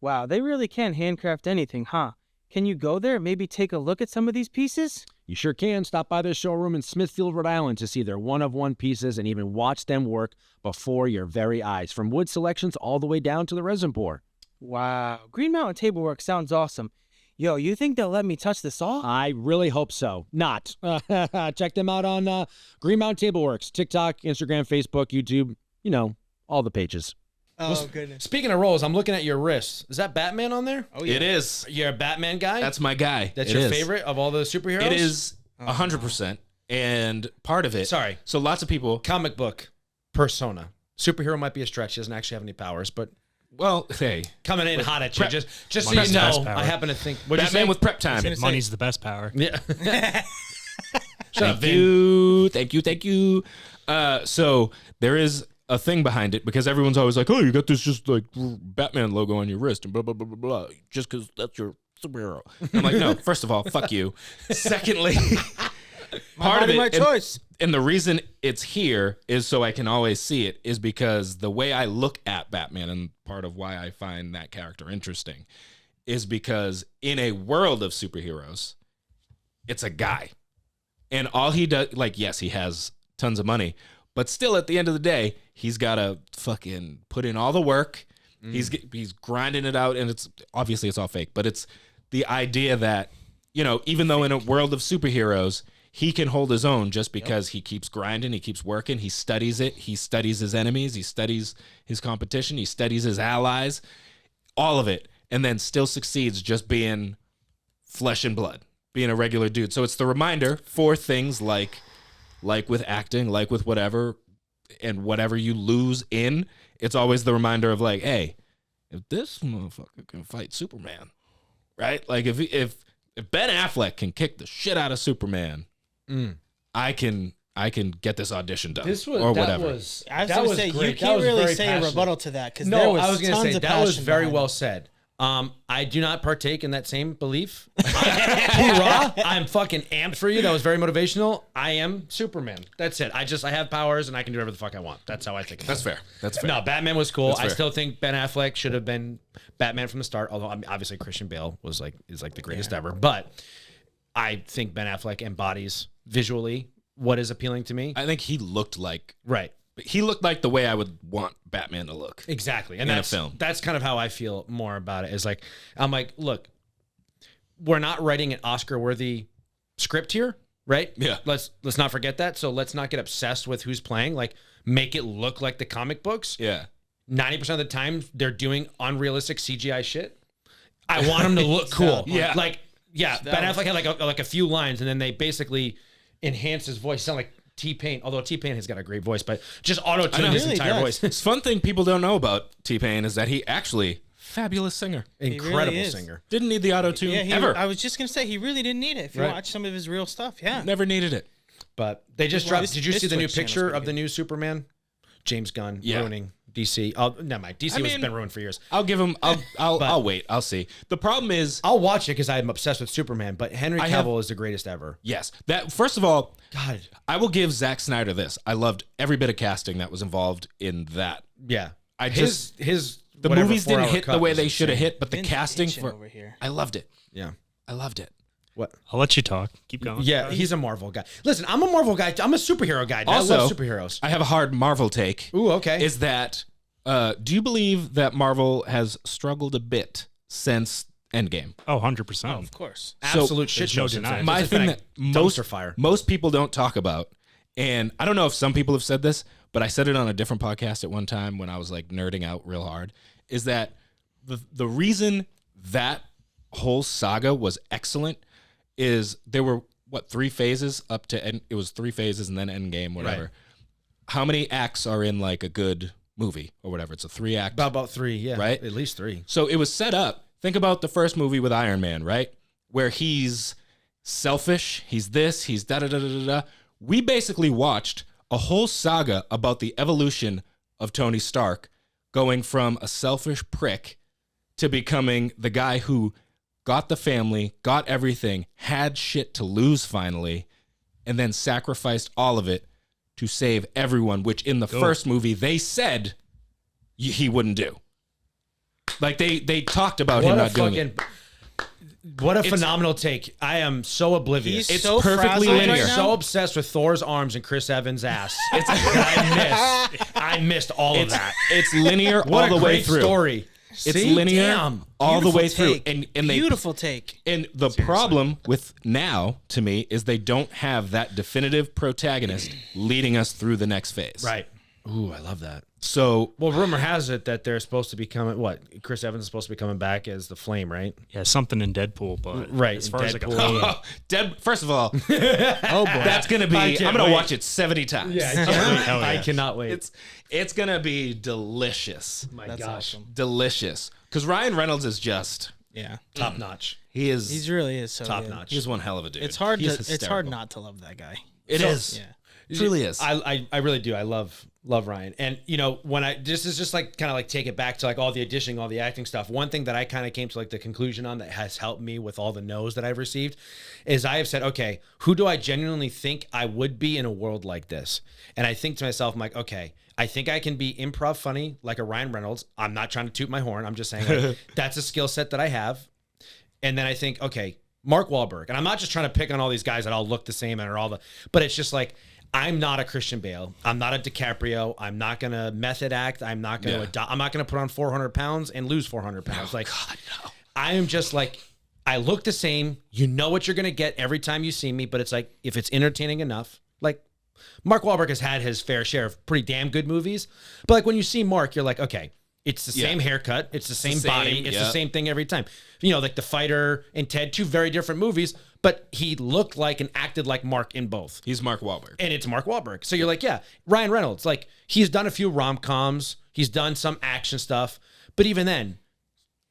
Wow, they really can handcraft anything, huh? Can you go there, maybe take a look at some of these pieces? You sure can. Stop by their showroom in Smithfield, Rhode Island to see their one-of-one pieces and even watch them work before your very eyes, from wood selections all the way down to the resin pour. Wow, Green Mountain Table Works sounds awesome. Yo, you think they'll let me touch the saw? I really hope so. Not. Check them out on Green Mountain Table Works, TikTok, Instagram, Facebook, YouTube, all the pages. Oh, goodness. Speaking of rolls, I'm looking at your wrist. Is that Batman on there? Oh, yeah. It is. You're a Batman guy? That's my guy. That's It your is. favorite of all the superheroes? It is 100%. And part of it. Sorry. So lots of people. Comic book persona. Superhero might be a stretch. He doesn't actually have any powers, but Well, hey, coming in hot at you. Prep- Just so Money's you the best know, power. I happen to think. What'd you Batman say? with prep time. gonna say- Money's the best power. Yeah. Shut up, Thank Vin. you. Thank you. So there is a thing behind it because everyone's always like, oh, you got this just like Batman logo on your wrist and blah, blah, blah, blah, blah, just because that's your superhero. I'm like, no, first of all, fuck you. Secondly, part of it, my and- choice. And the reason it's here is so I can always see it is because the way I look at Batman, and part of why I find that character interesting, is because in a world of superheroes, it's a guy. And all he does, like, yes, he has tons of money, but still at the end of the day, he's got to fucking put in all the work. He's grinding it out, and it's obviously it's all fake, but it's the idea that, even though in a world of superheroes, he can hold his own just because he keeps grinding, he keeps working, he studies it, he studies his enemies, he studies his competition, he studies his allies, all of it, and then still succeeds just being flesh and blood, being a regular dude. So it's the reminder for things like with acting, like with whatever, and whatever you lose in, it's always the reminder of like, hey, if this motherfucker can fight Superman, right? Like if Ben Affleck can kick the shit out of Superman, I can get this audition done or whatever. I was going to say, you can't really say a rebuttal to that because there No, was I was going to tons say of that was passion very behind well it. said. I do not partake in that same belief. Hoorah! I'm fucking amped for you. That was very motivational. I am Superman. That's it. I have powers and I can do whatever the fuck I want. That's how I think. That's fair. That's fair. No, Batman was cool. That's I fair. still think Ben Affleck should have been Batman from the start. Although obviously Christian Bale is like the greatest ever. But I think Ben Affleck embodies visually what is appealing to me. I think he looked like Right. the way I would want Batman to look. Exactly. And In a that's film. That's kind of how I feel more about it. Is like, I'm like, look, we're not writing an Oscar-worthy script here, right? Yeah. Let's not forget that. So let's not get obsessed with who's playing. Like, make it look like the comic books. Yeah. 90% of the time, they're doing unrealistic CGI shit. I want them to look cool. Yeah. Like, yeah, Ben Affleck had like a few lines, and then they basically enhanced his voice. Sound like T-Pain, although T-Pain has got a great voice, but just auto-tuned his really entire does. voice. It's fun thing people don't know about T-Pain is that he actually fabulous singer. Incredible is. singer. Didn't need the auto tune Yeah, ever. I was just going to say, he really didn't need it. If you Right. watch some of his real stuff, yeah. Never needed it. But they just dropped. Did you see the new Twitch channel's picture pretty of the good. new Superman? James Gunn Yeah. ruining DC. Oh, never mind. DC has been ruined for years. I'll give him. I'll wait. I'll see. The problem is, I'll watch it because I'm obsessed with Superman. But Henry I have- Cavill is the greatest ever. yes. That first of all, God. I will give Zack Snyder this. I loved every bit of casting that was involved in that. Yeah. his the movies didn't hit the way they should have hit, but the Vince casting itching over here. I loved it. Yeah. I loved it. What? I'll let you talk. Keep going. Yeah, he's a Marvel guy. Listen, I'm a Marvel guy. I'm a superhero guy. I Also, love superheroes. I have a hard Marvel take. Ooh, okay. Is that do you believe that Marvel has struggled a bit since Endgame? Oh, 100%. Of course. Absolute shit there's no show. since denying then. it. My It's been thing a that dumpster fire. most people don't talk about, and I don't know if some people have said this, but I said it on a different podcast at one time when I was like nerding out real hard, is that the reason that whole saga was excellent is there were what 3 phases up to it was 3 phases and then Endgame, whatever. Right. How many acts are in like a good movie or whatever? It's a 3-act. About 3, yeah. Right? At least 3. So it was set up. Think about the first movie with Iron Man, right? Where he's selfish, he's this, he's da da da da da da. We basically watched a whole saga about the evolution of Tony Stark going from a selfish prick to becoming the guy who got the family, got everything, had shit to lose finally, and then sacrificed all of it to save everyone, which in the first movie they said he wouldn't do. Like they talked about him not doing it. What a phenomenal take. I am so oblivious. He's It's so perfectly frazzled linear. right I'm now. so obsessed with Thor's arms and Chris Evans' ass. I missed all of that. It's linear What all a the way great through. story. It's See? linear Damn. all the way Beautiful through. take. And they Beautiful take. and the problem with now to me is they don't have that definitive protagonist leading us through the next phase. Right. Ooh, I love that. So Well, rumor has it that they're supposed to be coming. What? Chris Evans is supposed to be coming back as the Flame, right? Yeah, something in Deadpool, but Right, as in far as I Deadpool. got First of all, Oh boy. that's gonna be. I I'm can't gonna wait. watch it 70 times. Hell I yeah. cannot wait. It's gonna be delicious. My That's gosh, awesome. Delicious. Because Ryan Reynolds is just Yeah. top notch. he is He's really is so Top good. notch. he's one hell of a dude. It's hard He's it's hysterical. hard not to love that guy. It is. Yeah. It truly is. I really do. I love Ryan. And you know, when this is just like kind of like take it back to like all the auditioning, all the acting stuff. One thing that I kind of came to like the conclusion on that has helped me with all the no's that I've received is I have said, okay, who do I genuinely think I would be in a world like this? And I think to myself, I'm like, okay, I think I can be improv funny like a Ryan Reynolds. I'm not trying to toot my horn. I'm just saying like, that's a skill set that I have. And then I think, okay, Mark Wahlberg. And I'm not just trying to pick on all these guys that all look the same and are all the, but it's just like, I'm not a Christian Bale. I'm not a DiCaprio. I'm not going to method act. I'm not going to I'm not going to put on 400 pounds and lose 400 pounds. I am just like, I look the same. You know what you're going to get every time you see me, but it's like, if it's entertaining enough, like Mark Wahlberg has had his fair share of pretty damn good movies. But like when you see Mark, you're like, okay, it's the same haircut. It's the same body. It's the same thing every time. You know, like The Fighter and Ted, 2 very different movies, but he looked like and acted like Mark in both. He's Mark Wahlberg. And it's Mark Wahlberg. So you're like, yeah, Ryan Reynolds, like he's done a few rom-coms. He's done some action stuff. But even then,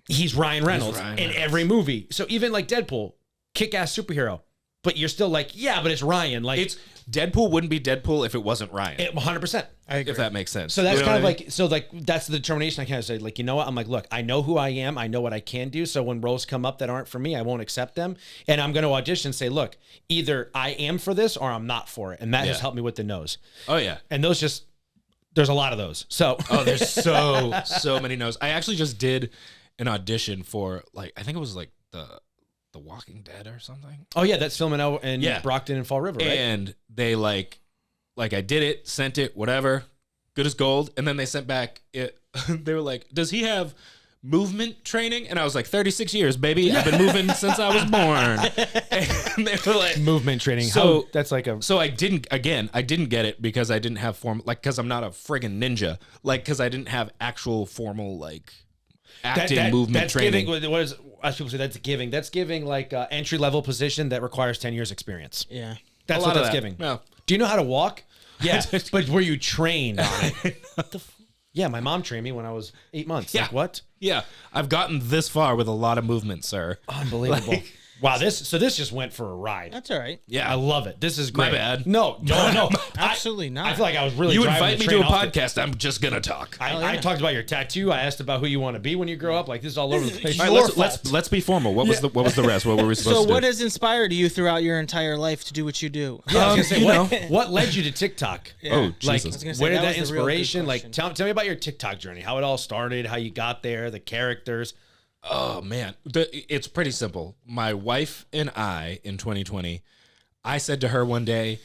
he's Ryan Reynolds in every movie. So even like Deadpool, kick-ass superhero. But you're still like, yeah, but it's Ryan. Like It's Deadpool wouldn't be Deadpool if it wasn't Ryan. 100%. I agree. if that makes sense. So that's You know kind of what I mean? like, so like that's the determination I kind of say, like, you know what? I'm like, look, I know who I am. I know what I can do. So when roles come up that aren't for me, I won't accept them. And I'm going to audition and say, look, either I am for this or I'm not for it. And that has helped me with the no's. Oh yeah. And those just, there's a lot of those. So Oh, there's so many no's. I actually just did an audition for like I think it was like the Walking Dead or something. oh yeah, that's filming out in Yeah. Brockton and Fall River, right? And they like I did it, sent it, whatever, good as gold. And then they sent back it. They were like, "Does he have movement training?" And I was like, 36 years, baby. I've been moving since I was born. And they were like, Movement training. So- that's like a, so I didn't get it because I didn't have because I'm not a friggin' ninja. Like, because I didn't have actual formal like acting movement that's training. giving, what is, as people say, that's giving like entry level position that requires 10 years experience. Yeah. That's A what lot of that's that. giving. Yeah. Do you know how to walk? Yeah, but were you trained on it? Yeah, my mom trained me when I was 8 months. Yeah. Like what? Yeah, I've gotten this far with a lot of movement, sir. Unbelievable. Wow, this just went for a ride. That's all right. Yeah. I love it. This is My great. bad. No. Absolutely not. I feel like I was really. You driving invite the me to a train off the- podcast, I'm just gonna talk. I talked about your tattoo. I asked about who you want to be when you grow up. Like this is all over the place. All right, let's be formal. What was the rest? What were we supposed So to do? what has inspired you throughout your entire life to do what you do? Yeah, I was gonna say, you what led you to TikTok? Oh, Like, Jesus. I was gonna say, where did that that was a real good inspiration? Like, question. tell me about your TikTok journey. How it all started. How you got there. The characters. Oh man, it's pretty simple. My wife and I in 2020, I said to her one day,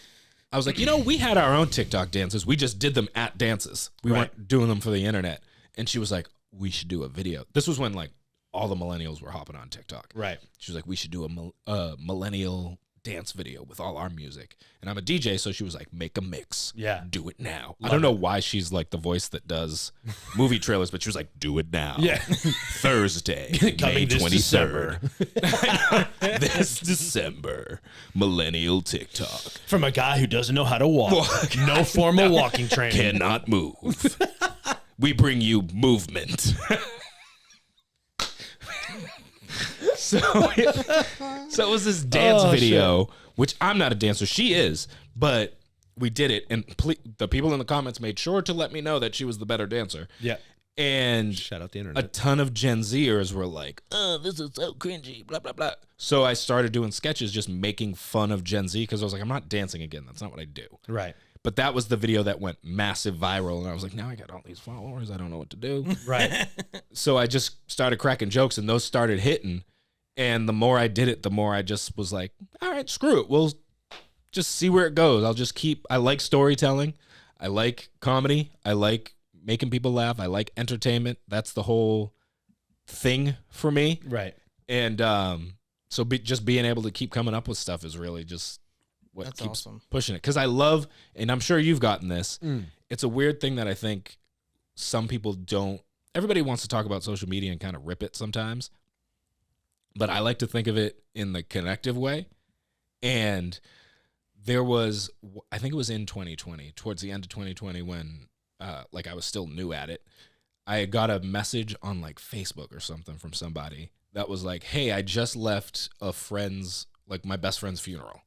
I was like, we had our own TikTok dances. We just did them at dances. We weren't doing them for the internet. And she was like, we should do a video. This was when like all the millennials were hopping on TikTok. Right. She was like, we should do a millennial dance video with all our music. And I'm a DJ, so she was like, make a mix. Yeah. Do it now. I don't know why she's like the voice that does movie trailers, but she was like, do it now. Yeah. Thursday, May Coming this 23rd. This December, millennial TikTok. From a guy who doesn't know how to walk. No formal walking training. Cannot move. We bring you movement. So it was this dance video, which I'm not a dancer. She is, but we did it. And the people in the comments made sure to let me know that she was the better dancer. Yeah. And Shout out the a internet. ton of Gen Zers were like, oh, this is so cringy, blah, blah, blah. So I started doing sketches just making fun of Gen Z because I was like, I'm not dancing again. That's not what I do. Right. But that was the video that went massive viral. And I was like, now I got all these followers. I don't know what to do. Right. So I just started cracking jokes and those started hitting. And the more I did it, the more I just was like, all right, screw it. We'll just see where it goes. I'll just I like storytelling. I like comedy. I like making people laugh. I like entertainment. That's the whole thing for me. Right. And so just being able to keep coming up with stuff is really just what That's keeps awesome. pushing it. Because I love, and I'm sure you've gotten this, it's a weird thing that I think some people don't, everybody wants to talk about social media and kind of rip it sometimes. But I like to think of it in the connective way. And there was, I think it was in 2020, towards the end of 2020 when like I was still new at it. I got a message on like Facebook or something from somebody that was like, hey, I just left a friend's, like my best friend's funeral.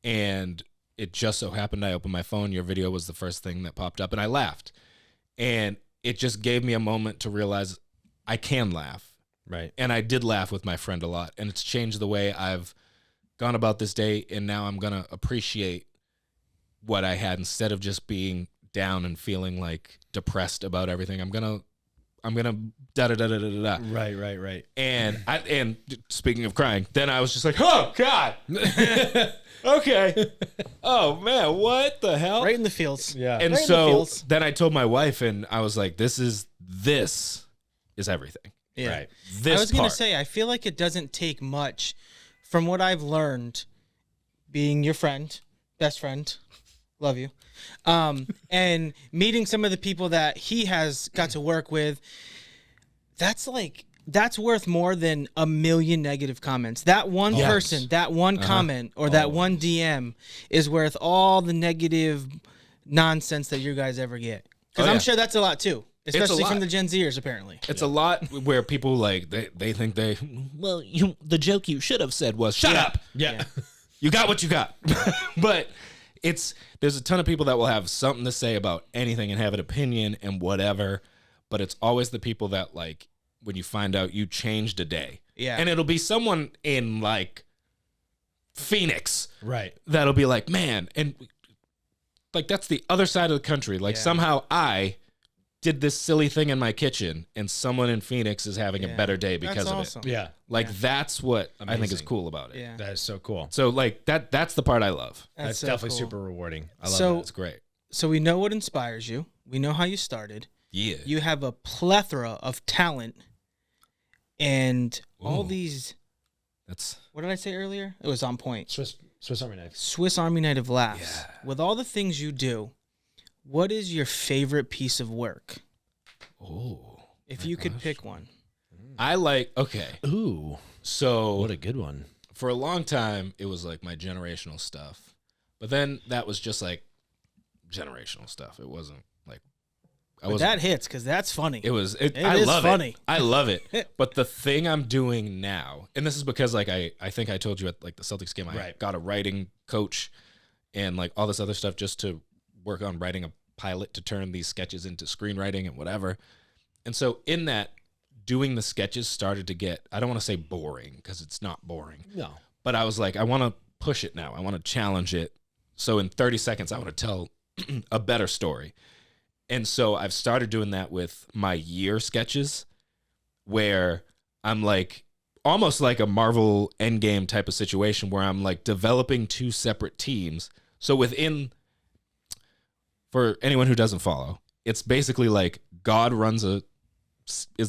And it just so happened I opened my phone. Your video was the first thing that popped up and I laughed. And it just gave me a moment to realize I can laugh. Right. And I did laugh with my friend a lot. And it's changed the way I've gone about this day. And now I'm going to appreciate what I had instead of just being down and feeling like depressed about everything. I'm gonna da da da da da da. Right. And speaking of crying, then I was just like, oh God, okay, oh man, what the hell? Right in the fields. Yeah. And Right in the so fields. then I told my wife, and I was like, this is everything. Yeah. Right. This I was going part. to say, I feel like it doesn't take much from what I've learned being your friend, best friend, love you, and meeting some of the people that he has got to work with. That's worth more than a million negative comments. That one Yes. person, that one comment, or that one DM is worth all the negative nonsense that you guys ever get. Because Oh, I'm yeah. sure that's a lot too, especially lot. from the Gen Zers, apparently. It's a lot where people like they think the joke you should have said was shut up. Yeah. You got what you got. But there's a ton of people that will have something to say about anything and have an opinion and whatever, but it's always the people that like when you find out you changed a day. Yeah. And it'll be someone in like Phoenix Right. that'll be like, man, and like that's the other side of the country. Like Yeah. somehow I did this silly thing in my kitchen and someone in Phoenix is having a Yeah. better day because That's of awesome. it. Yeah. Like that's what I think is Amazing. cool about it. Yeah. That is so cool. So like that's the part I love. That's so definitely cool. super rewarding. I love So- that. It's great. So we know what inspires you. We know how you started. Yeah. You have a plethora of talent and all Ooh. these. That's What did I say earlier? It was on point. Swiss Army knife. Swiss Army Knife of Laughs. With all the things you do, what is your favorite piece of work? If you could pick one. I like okay. Ooh. So What a good one. for a long time it was like my generational stuff. But then that was just like generational stuff. It wasn't like was that hits because that's funny. It was. It I is love funny. it. I love it. But the thing I'm doing now, and this is because like I think I told you at like the Celtics game, I got a writing coach and like all this other stuff just to work on writing a pilot to turn these sketches into screenwriting and whatever. And so in that, doing the sketches started to get, I don't want to say boring because it's not boring. No. But I was like, I want to push it now. I want to challenge it. So in 30 seconds, I want to tell a better story. And so I've started doing that with my year sketches where I'm like almost like a Marvel Endgame type of situation where I'm like developing two separate teams. So for anyone who doesn't follow, it's basically like God is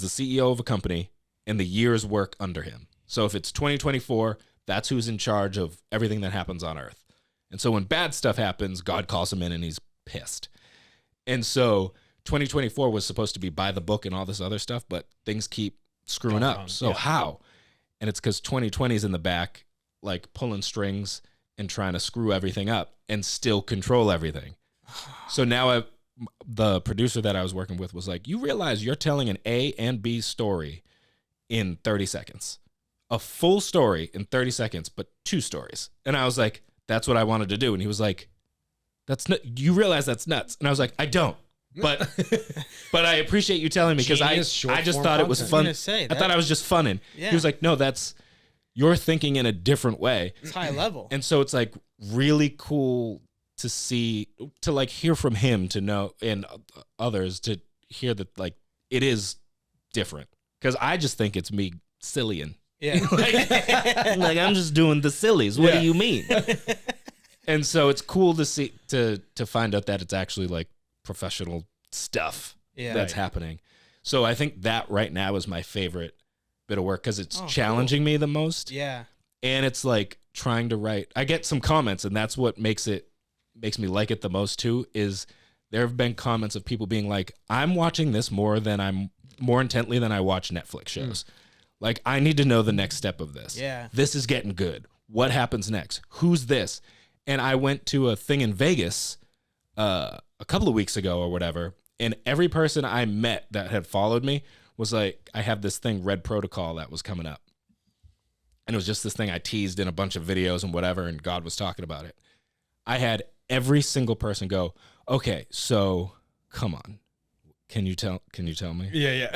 the CEO of a company and the years work under him. So if it's 2024, that's who's in charge of everything that happens on Earth. And so when bad stuff happens, God calls him in and he's pissed. And so 2024 was supposed to be by the book and all this other stuff, but things keep screwing up. So how? And it's because 2020 is in the back, like pulling strings and trying to screw everything up and still control everything. So now the producer that I was working with was like, you realize you're telling an A and B story in 30 seconds. A full story in 30 seconds, but two stories. And I was like, that's what I wanted to do. And he was like, you realize that's nuts. And I was like, I don't. But I appreciate you telling me because I just thought it was fun. I thought I was just funning. Yeah. He was like, no, you're thinking in a different way. It's high level. And so it's like really cool to like hear from him, to know, and others to hear that like it is different, because I just think it's me sillying. Yeah. like I'm just doing the sillies. What do you mean? And so it's cool to see to find out that it's actually like professional stuff that's happening. So I think that right now is my favorite bit of work because it's challenging me the most. Yeah. And it's like trying to write. I get some comments, and that's what makes me like it the most too, is there have been comments of people being like, I'm watching this more intently than I watch Netflix shows. Like, I need to know the next step of this. Yeah. This is getting good. What happens next? Who's this? And I went to a thing in Vegas a couple of weeks ago or whatever, and every person I met that had followed me was like, I have this thing, Red Protocol, that was coming up. And it was just this thing I teased in a bunch of videos and whatever, and God was talking about it. I had every single person go, okay, so come on. Can you tell me? Yeah.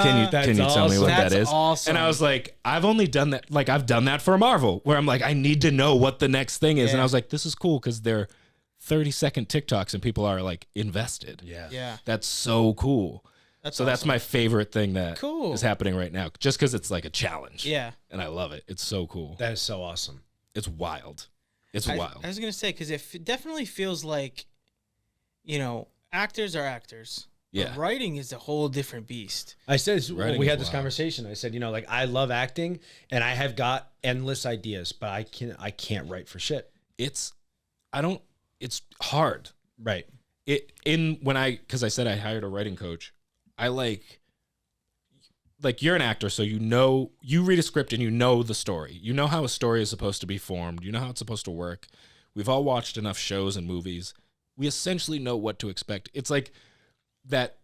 Can you tell me what that is? Awesome. And I was like, I've only done that. Like, I've done that for Marvel, where I'm like, I need to know what the next thing is. And I was like, this is cool because they're 30-second TikToks and people are like invested. Yeah. That's so cool. That's That's my favorite thing that Cool. is happening right now, just because it's like a challenge. Yeah. And I love it. It's so cool. That is so awesome. It's wild. It's wild. I was going to say, because it definitely feels like, actors are actors. Yeah. But writing is a whole different beast. I said, Writing we is had this wild. conversation. I said, like, I love acting and I have got endless ideas, but I can't write for shit. It's hard. Right. Because I said I hired a writing coach, I like you're an actor, so you read a script and you know the story. You know how a story is supposed to be formed. You know how it's supposed to work. We've all watched enough shows and movies. We essentially know what to expect. It's like that.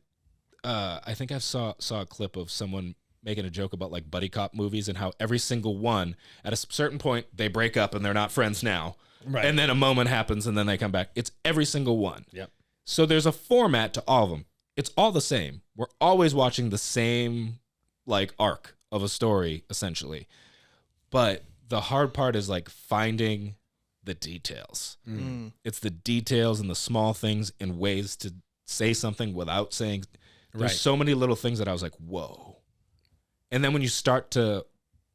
I think I saw a clip of someone making a joke about like buddy cop movies and how every single one at a certain point they break up and they're not friends now. Right. And then a moment happens and then they come back. It's every single one. Yep. So there's a format to all of them. It's all the same. We're always watching the same like arc of a story essentially. But the hard part is like finding the details. It's the details and the small things and ways to say something without saying. There's so many little things that I was like, whoa. And then when you start to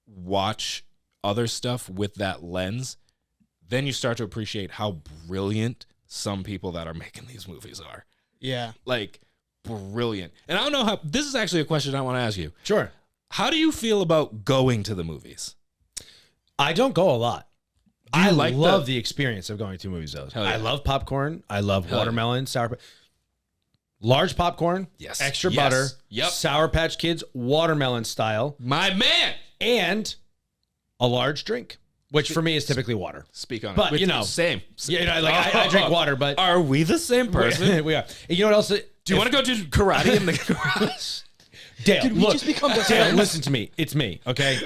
watch other stuff with that lens, then you start to appreciate how brilliant some people that are making these movies are. Yeah. Like, brilliant. And I don't know how, this is actually a question I want to ask you. Sure. How do you feel about going to the movies? I don't go a lot. Do you I like love the experience of going to movies, though. Hell yeah. I love popcorn. I love Hell watermelon, sour. Large popcorn, Yes. extra Yes. butter, Yep. Sour Patch Kids, watermelon style, My man. and a large drink. which for me is typically water. Speak on But, it. you know. Same. Yeah, you know, like I drink water, but Are we the same person? we are. And you know what else? Do you want to go do karate in the garage? Dale, look, just become best Dale, friends? listen to me. It's me, okay?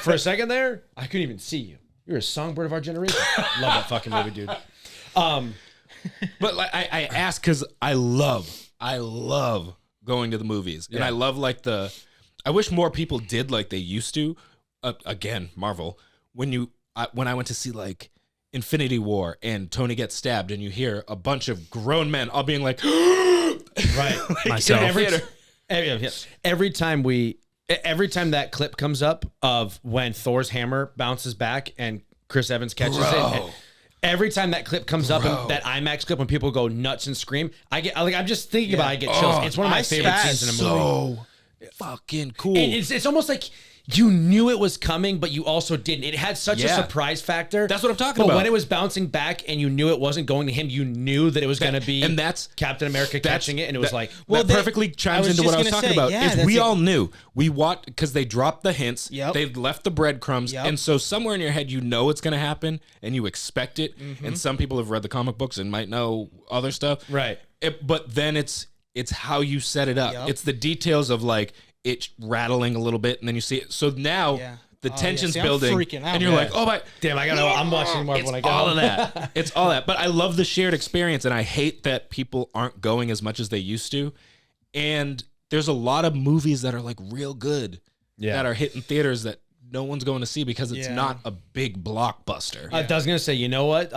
For a second there, I couldn't even see you. You're a songbird of our generation. Love that fucking movie, dude. But like, I ask because I love going to the movies, and I love like I wish more people did like they used to. Again, Marvel. When I went to see like Infinity War and Tony gets stabbed, and you hear a bunch of grown men all being like, Right. Myself. Every time that clip comes up of when Thor's hammer bounces back and Chris Evans catches it. Every time that clip comes up, and that IMAX clip when people go nuts and scream, I'm just thinking about it, I get chills. It's one of my favorite scenes in a movie. so fucking cool. It's almost like you knew it was coming, but you also didn't. It had such a surprise factor. That's what I'm talking but about. when it was bouncing back and you knew it wasn't going to him, you knew that it was going to be and that's Captain America catching it, and it was like, well, they- that perfectly I chimes was into what just I was gonna talking say, about. yeah, Is that's we it. all knew we watched because they dropped the hints. Yep. They left the breadcrumbs, Yep. and so somewhere in your head you know it's going to happen and you expect it. And some people have read the comic books and might know other stuff, right. But then it's how you set it up. Yep. It's the details of like it rattling a little bit, and then you see it. So now. Yeah. The tension's See, I'm building, freaking out. and you're like, "Oh my, Damn, I'm watching more it's when I get all home. of that. It's all that." But I love the shared experience, and I hate that people aren't going as much as they used to. And there's a lot of movies that are like real good that are hitting theaters that no one's going to see because it's Yeah. not a big blockbuster. I was gonna say, you know what?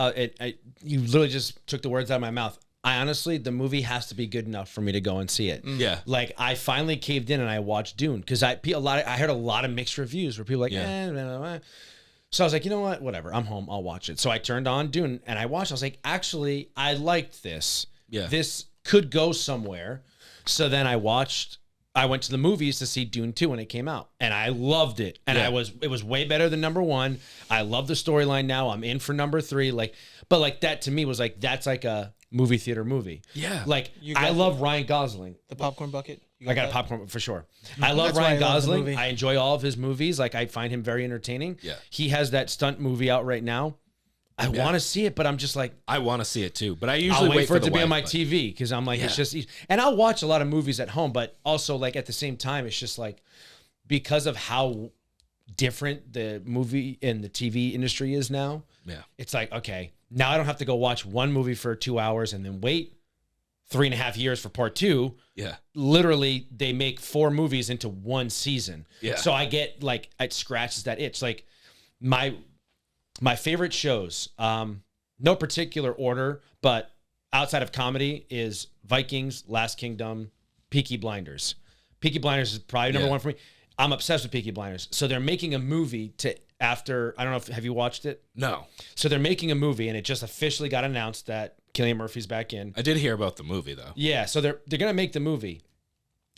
You literally just took the words out of my mouth. I honestly, the movie has to be good enough for me to go and see it. Yeah. Like I finally caved in and I watched Dune because I heard a lot of mixed reviews where people were like, Yeah. blah, blah, blah. So I was like, you know what? Whatever. I'm home. I'll watch it. So I turned on Dune and I watched. I was like, actually, I liked this. Yeah. This could go somewhere. So then I went to the movies to see Dune 2 when it came out, and I loved it. And Yeah. it was way better than number 1. I love the storyline now. I'm in for number 3. But that to me was like, that's like a movie theater movie. Yeah. Like You got I love Ryan Gosling. The popcorn bucket. You I got a that? popcorn for sure. I love That's why Ryan I love the Gosling. movie. I enjoy all of his movies. Like I find him very entertaining. Yeah. He has that stunt movie out right now. I want to see it, but I'm just like, I want to see it too, but I I'll usually wait for it the to be on my wife, but- TV because I'm like, it's just, and I'll watch a lot of movies at home, but also like at the same time, it's just like because of how different the movie and the TV industry is now. Yeah. It's like, okay, now I don't have to go watch one movie for 2 hours and then wait 3.5 years for part 2. Yeah. Literally, they make 4 movies into one season. Yeah. So I get like, it scratches that itch. Like my favorite shows, no particular order, but outside of comedy is Vikings, Last Kingdom, Peaky Blinders. Peaky Blinders is probably number 1 for me. I'm obsessed with Peaky Blinders. So they're making a movie after, I don't know have you watched it? No. So they're making a movie and it just officially got announced that Cillian Murphy's back in. I did hear about the movie though. Yeah, so they're going to make the movie.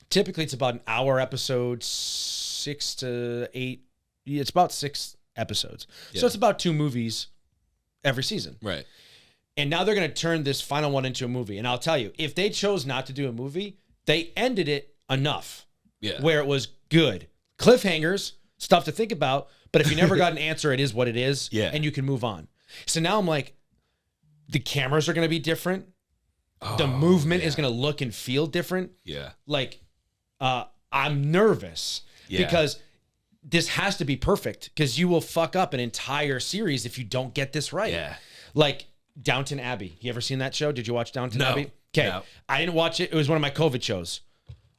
Typically it's about an hour episode, 6 to 8. It's about 6 episodes. So Yeah. it's about 2 movies every season. Right. And now they're going to turn this final one into a movie. And I'll tell you, if they chose not to do a movie, they ended it enough Yeah. where it was good. Cliffhangers, stuff to think about. But if you never got an answer, it is what it is. Yeah. And you can move on. So now I'm like, the cameras are going to be different. The movement is going to look and feel different. Yeah. Like, I'm nervous Yeah. because this has to be perfect because you will fuck up an entire series if you don't get this right. Yeah. Like Downton Abbey. You ever seen that show? Did you watch Downton No. Abbey? Okay. No. I didn't watch it. It was one of my COVID shows.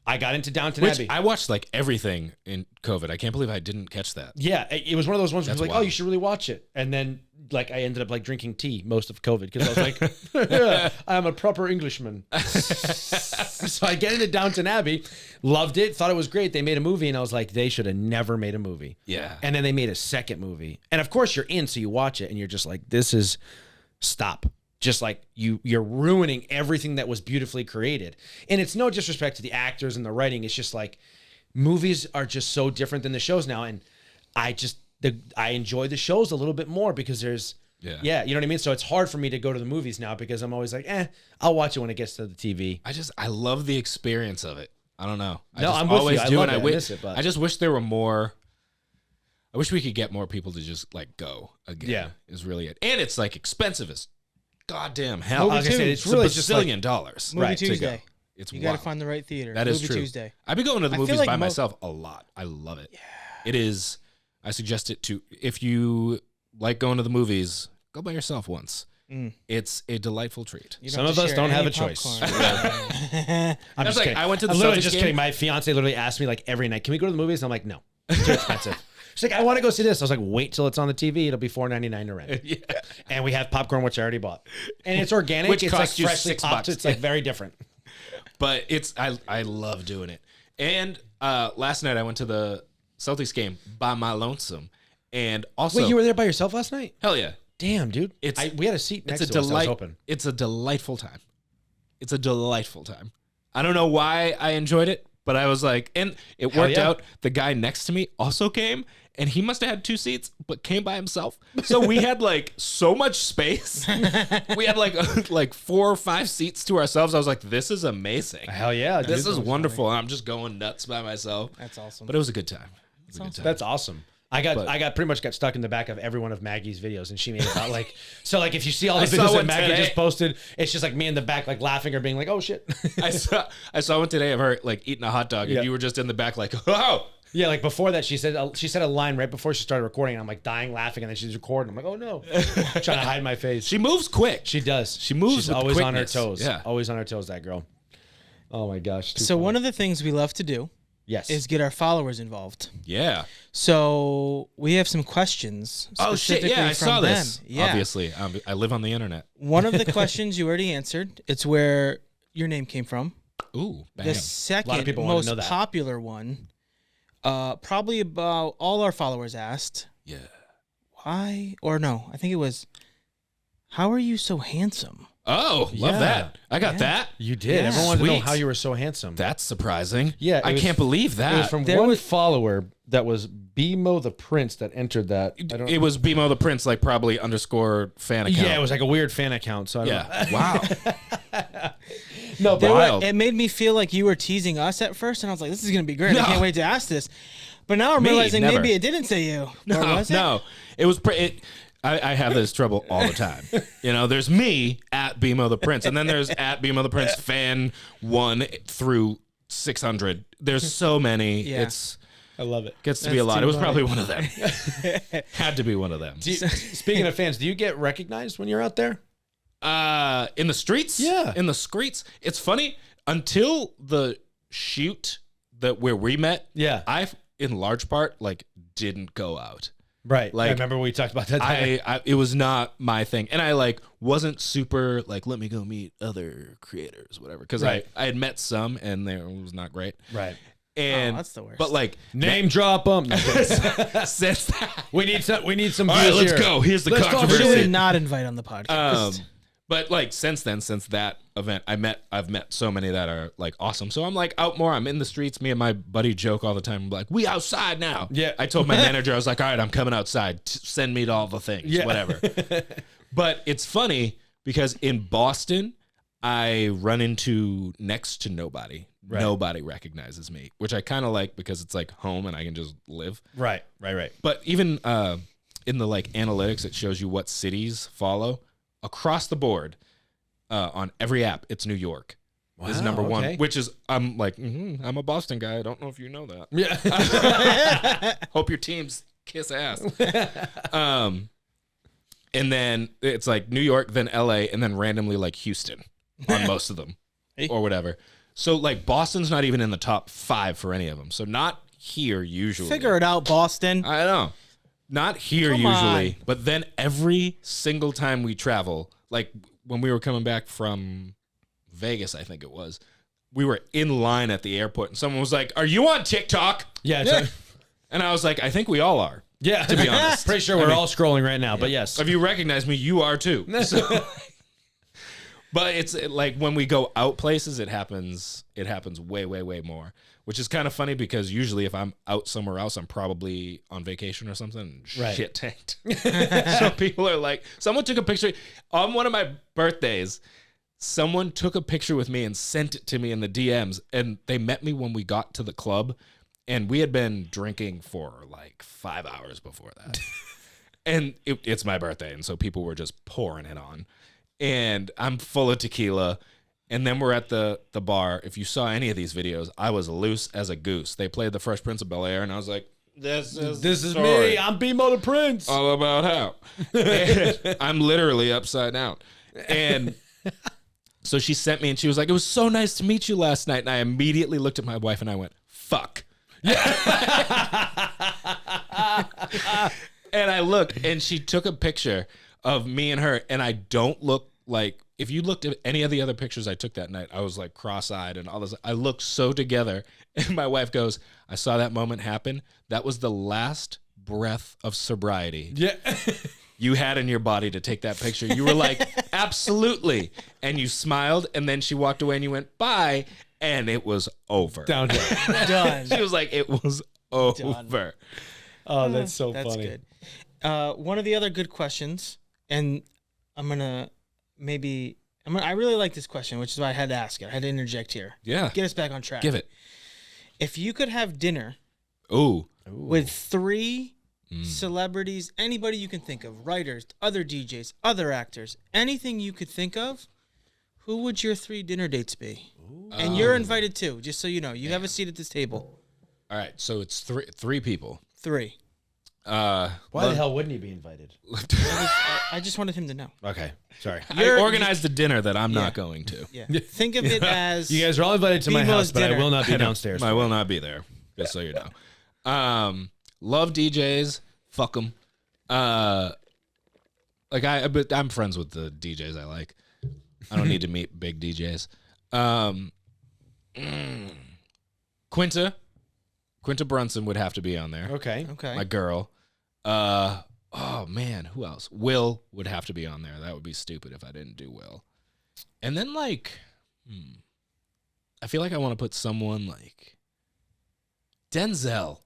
I got into Downton Which Abbey. I watched like everything in COVID. I can't believe I didn't catch that. Yeah, it was one of those ones where I was That's like, oh, wild. you should really watch it. And then like I ended up like drinking tea most of COVID because I was like, yeah, I'm a proper Englishman. So I get into Downton Abbey, loved it, thought it was great. They made a movie and I was like, they should have never made a movie. Yeah. And then they made a second movie. And of course you're in, so you watch it and you're just like, this is stop. Just like you're ruining everything that was beautifully created. And it's no disrespect to the actors and the writing. It's just like movies are just so different than the shows now. And I enjoy the shows a little bit more because there's, you know what I mean? So it's hard for me to go to the movies now because I'm always like, I'll watch it when it gets to the TV. I love the experience of it. I don't know. No, I'm with you. I love it. I miss it, but- I just wish there were more. I wish we could get more people to just like go again. Yeah. Is really it. And it's like expensive as goddamn hell. I was gonna say, it's really just like $1 Movie to go. Tuesday. It's You wild. got to find the right theater. That is Movie true. Tuesday. I've been going to the I feel movies like by mo- myself a lot. I love it. Yeah. It is. I suggest it to if you like going to the movies, go by yourself once. It's a delightful treat. You Some don't of have us to don't share have any a choice. popcorn. I'm just like, kidding. I went to the I'm literally Celtics just game. kidding. My fiance literally asked me like every night, "Can we go to the movies?" And I'm like, "No, it's too expensive." She's like, "I want to go see this." I was like, "Wait till it's on the TV. It'll be $4.99 to rent." Yeah. And we have popcorn, which I already bought, and it's organic. Which it's like costs you freshly popped. $6. It's like very different. But it's I love doing it. And last night I went to the Celtics game by my lonesome. And also Wait, you were there by yourself last night? hell yeah. Damn, dude. It's- We had a seat next It's a to us. I was delight. hoping. It's a delightful time. It's a delightful time. I don't know why I enjoyed it, but I was like, and it Hell worked yeah. out. The guy next to me also came, and he must have had 2 seats, but came by himself. So we had like so much space. We had like 4 or 5 seats to ourselves. I was like, this is amazing. Hell yeah, This dude. is wonderful. And I'm just going nuts by myself. That's awesome. But it was a good time. It was a good time. That's awesome. I got pretty much got stuck in the back of every one of Maggie's videos, and she made it about like so like if you see all the I saw videos that one Maggie today. just posted, it's just like me in the back like laughing or being like, "Oh shit." I saw one today of her like eating a hot dog, and Yeah. you were just in the back like, oh. Yeah, like before that, she said a line right before she started recording. And I'm like dying laughing, and then she's recording. I'm like, "Oh no," trying to hide my face. She moves quick. She does. She moves She's with always on her quickness. toes. Yeah. Always on her toes. That girl. Oh my gosh. So one of the things we love to do yes is get our followers involved. Yeah. So we have some questions. Oh shit! Yeah, I specifically saw from this. them. Yeah. Obviously, I live on the internet. One of the questions you already answered. It's where your name came from. Ooh, bang. The second people wanna most know that. popular one, probably about all our followers asked, Yeah. why or no, I think it was, how are you so handsome? Oh, love Yeah. that. I got Yeah. that. You did. Yeah. Everyone wanted to know Sweet. how you were so handsome. That's surprising. Yeah, it I was- can't believe that. It was from There one was- follower that was BMO the Prince that entered that. I don't, It was BMO the Prince, like probably _ fan account. yeah, it was like a weird fan account. So I don't Yeah. Wow. no, There but Wild. it made me feel like you were teasing us at first, and I was like, this is going to be great. I No. can't wait to ask this. But now I'm Me, realizing never. maybe it didn't say you. Or No, was it? no. It was. I have this trouble all the time. You know, there's me at BMO the Prince, and then there's at BMO the Prince fan 1 through 600. There's so many. Yeah. It's I love it. gets to be a That's lot. too It was funny. probably one of them. Had to be one of them. Speaking of fans, do you get recognized when you're out there? In the streets? Yeah. In the streets. It's funny, until the shoot where we met, Yeah. I in large part like didn't go out. Right. Like, I remember we talked about that. It was not my thing. And I like wasn't super like, let me go meet other creators, whatever. Because Right. I had met some and it was not great. right. And Oh, that's the worst. But like Name drop them. since that, we need some. We need some. all right, views let's here. go. Here's the Let's talk Who controversy. would not invite on the podcast? But like since that event, I've met so many that are like awesome. So I'm like out more. I'm in the streets. Me and my buddy joke all the time. I'm like, we outside now. Yeah. I told my manager, I was like, all right, I'm coming outside. Send me to all the things, Yeah. whatever. But it's funny because in Boston, I run into next to nobody. Right. Nobody recognizes me, which I kind of like because it's like home and I can just live. Right. Right. But even in the like analytics, it shows you what cities follow across the board. On every app, it's New York is Wow, number one, okay. which is I'm like I'm a Boston guy. I don't know if you know that. Yeah. Hope your teams kiss ass. And then it's like New York, then LA, and then randomly like Houston on most of them or whatever. So like Boston's not even in the top 5 for any of them. So not here usually. Figure it out, Boston. I know. Not here Come usually, on. but then every single time we travel, like when we were coming back from Vegas, I think it was, we were in line at the airport and someone was like, "Are you on TikTok?" Yeah. so- And I was like, "I think we all are." yeah. To be honest. pretty sure we're all scrolling right now. But yes. If you recognize me, you are too. So, but it's like when we go out places, it happens way, way, way more, which is kind of funny because usually if I'm out somewhere else, I'm probably on vacation or something, Right. shit tanked. So people are like, someone took a picture on one of my birthdays. Someone took a picture with me and sent it to me in the DMs, and they met me when we got to the club. And we had been drinking for like 5 hours before that. And it's my birthday, and so people were just pouring it on. And I'm full of tequila. And then we're at the bar. If you saw any of these videos, I was loose as a goose. They played the Fresh Prince of Bel-Air, and I was like, this is me. I'm BMO the Prince. all about how. And I'm literally upside down. And so she sent me, and she was like, it was so nice to meet you last night. And I immediately looked at my wife, and I went, fuck. And I looked, and she took a picture of me and her, and I don't look like, if you looked at any of the other pictures I took that night, I was like cross-eyed and all this. I looked so together. And my wife goes, I saw that moment happen. That was the last breath of sobriety you had in your body to take that picture. You were like, absolutely. And you smiled, and then she walked away, and you went, bye. And it was over. Downhill. Done. She was like, it was over. Oh, that's so That's funny. good. One of the other good questions, and I really like this question, which is why I had to ask it. I had to interject here. Yeah. Get us back on track. Give it. If you could have dinner Ooh. with 3 celebrities, anybody you can think of, writers, other DJs, other actors, anything you could think of, who would your 3 dinner dates be? And you're invited too, just so you know. You have a seat at this table. All right. So it's three people. 3. Why the hell wouldn't he be invited? I just wanted him to know. Okay, sorry. I organized a dinner that I'm not going to. Yeah. Think of it as You guys are all invited to my BMO's house, but I dinner. will not be downstairs. I will not be there, just so you know. Love DJs. Fuck them. But I'm friends with the DJs I like. I don't need to meet big DJs. Quinta Brunson would have to be on there. Okay. Okay. My girl. Oh man, who else? Will would have to be on there. That would be stupid if I didn't do Will. And then I feel like I want to put someone like Denzel.